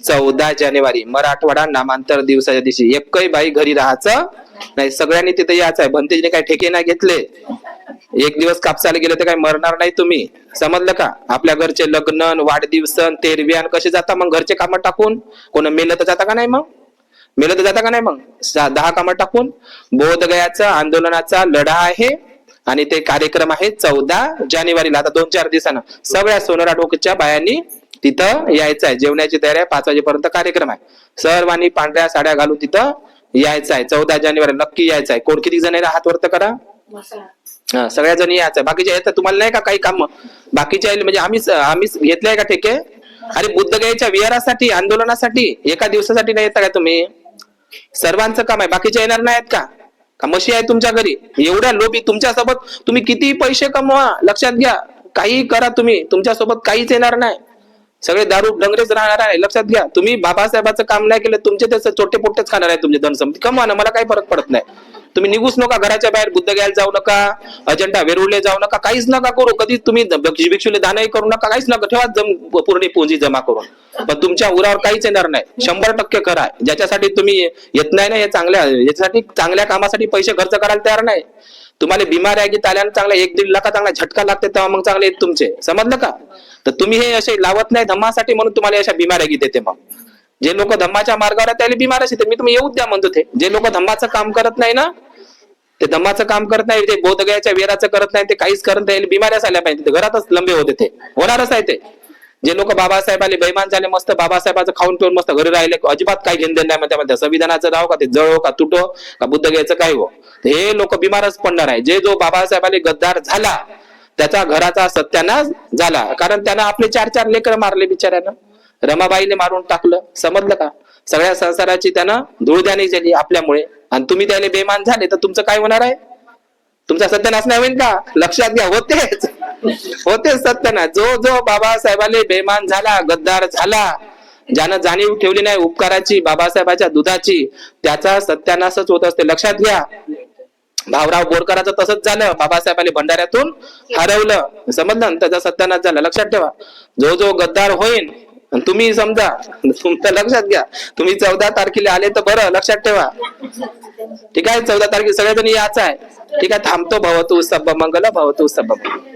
14 जानेवारी मराठवाडा नामांतर दिवसाच्या दिवशी. एकही बाई घरी राहायचं नाही, सगळ्यांनी तिथे यायचं आहे. भंतेजीने काही ठेके नाही घेतले. एक दिवस कापसाला गेले तर काही मरणार नाही तुम्ही. समजलं का? आपल्या घरचे लग्न, वाढदिवसन, तेरव्यान कसे जाता मग घरचे कामं टाकून? कोण मेलं तर जाता का नाही? मग मेलं तर जाता का नाही? मग 10 कामं टाकून. बोधगयाचा आंदोलनाचा लढा आहे आणि ते कार्यक्रम आहे 14 जानेवारीला. आता 2-4 दिवसानं सगळ्या सोनोरा ढोकच्या बायांनी तिथं यायचं आहे. जेवणाची तयारी आहे. 5 वाजेपर्यंत कार्यक्रम आहे. सर्वांनी पांढऱ्या साड्या घालून तिथं यायचं आहे. 14 जानेवारी नक्की यायचं आहे. कोण किती जण आहे? हात वरत करा. सगळ्या जणी यायचं. बाकीच्या येतात तुम्हाला नाही का काही काम? बाकीच्या म्हणजे आम्हीच घेतलंय का ठेके? अरे बुद्धगयाच्या विहारासाठी, आंदोलनासाठी, एका दिवसासाठी नाही येता का तुम्ही? सर्वांचं काम आहे. बाकीच्या येणार नाहीत का? का म्हशी आहे तुमच्या घरी? एवढ्या लोभी तुमच्यासोबत तुम्ही किती पैसे कमवा, लक्षात घ्या, काही करा तुम्ही, तुमच्यासोबत काहीच येणार नाही. सगळे दारू डंगरेच राहणार आहे. लक्षात घ्या, तुम्ही बाबासाहेबाचं काम नाही केलं, तुमचे त्याचं चोटे पोटेच खाणार आहे तुमचे धनसंपत्ती. कमवा ना, मला काही फरक पडत नाही. तुम्ही निघूच नका घराच्या बाहेर, बुद्ध घ्यायला जाऊ नका, अजंठा वेरूळले जाऊ नका, काहीच नका करू. कधी तुम्ही भिक्षुले दानही करू नका, काहीच नका. ठेवा पूर्ण पुंजी जमा करून, पण तुमच्या उरावर काहीच येणार नाही. 100% खरं आहे. ज्याच्यासाठी तुम्ही येत नाही ना, हे चांगल्या याच्यासाठी, चांगल्या कामासाठी पैसे खर्च करायला तयार नाही. तुम्हाला बिमारी गीत आल्यानं चांगला 1-1.5 लाख चांगला झटका लागते, तेव्हा मग चांगले येत तुमचे. समजलं का? तर तुम्ही हे असे लावत नाही धम्मासाठी, म्हणून तुम्हाला अशा बिमाऱ्या गीत येते. मग जे लोक धम्माच्या मार्गावर आहेत त्याला बिमार येते. मी तुम्ही येऊच द्या म्हणतो. ते जे लोक धम्माचं काम करत नाही ना, ते धम्माचं काम करत नाही, ते बोधगयाच्या वेराचं करत नाही, ते काहीच करत नाही, बिमाऱ्याच आल्या पाहिजे. ते घरातच लंबे होते, ते होणारच आहे. ते जे लोक बाबासाहेबाले बेईमान झाले, मस्त बाबासाहेबाचं खाऊन पिऊन मस्त घरी राहिले, अजिबात काही घेणं देणं नाही त्यामध्ये. संविधानाचं राहो का ते जळो का तुटो का बुद्ध घ्यायचं काय हो, हे लोक बिमारच पडणार आहे. जे जो बाबासाहेबाले गद्दार झाला त्याचा घराचा सत्यानाश झाला, कारण त्यानं आपले 4-4 लेकर मारले बिचाऱ्यानं. रमाबाईने मारून टाकलं. समजलं का? सगळ्या संसाराची त्यानं धूळधाणी झाली आपल्यामुळे. आणि तुम्ही त्याला बेमान झाले तर तुमचं काय होणार आहे? तुमचा सत्यानाश नाही होईल का? लक्षात घ्या. होतेच सत्यानाश. जो बाबासाहेबाले बेमान झाला, गद्दार झाला, ज्यानं जाणीव ठेवली नाही उपकाराची, बाबासाहेबाच्या दुधाची, त्याचा सत्यानाशच होत असते. लक्षात घ्या. भाऊराव बोरकरांचं तसंच झालं. बाबासाहेबांनी भंडाऱ्यातून हरवलं, समजलं, त्याचा सत्यानाश झाला. लक्षात ठेवा. जो गद्दार होईल, तुम्ही समजा, तुमचं लक्षात घ्या. तुम्ही 14 तारखेला आले तर बरं, लक्षात ठेवा. ठीक आहे, 14 तारखेला सगळेजण याच आहे. ठीक आहे, थांबतो. भवतु सब मंगल, भवतु सब मंगल.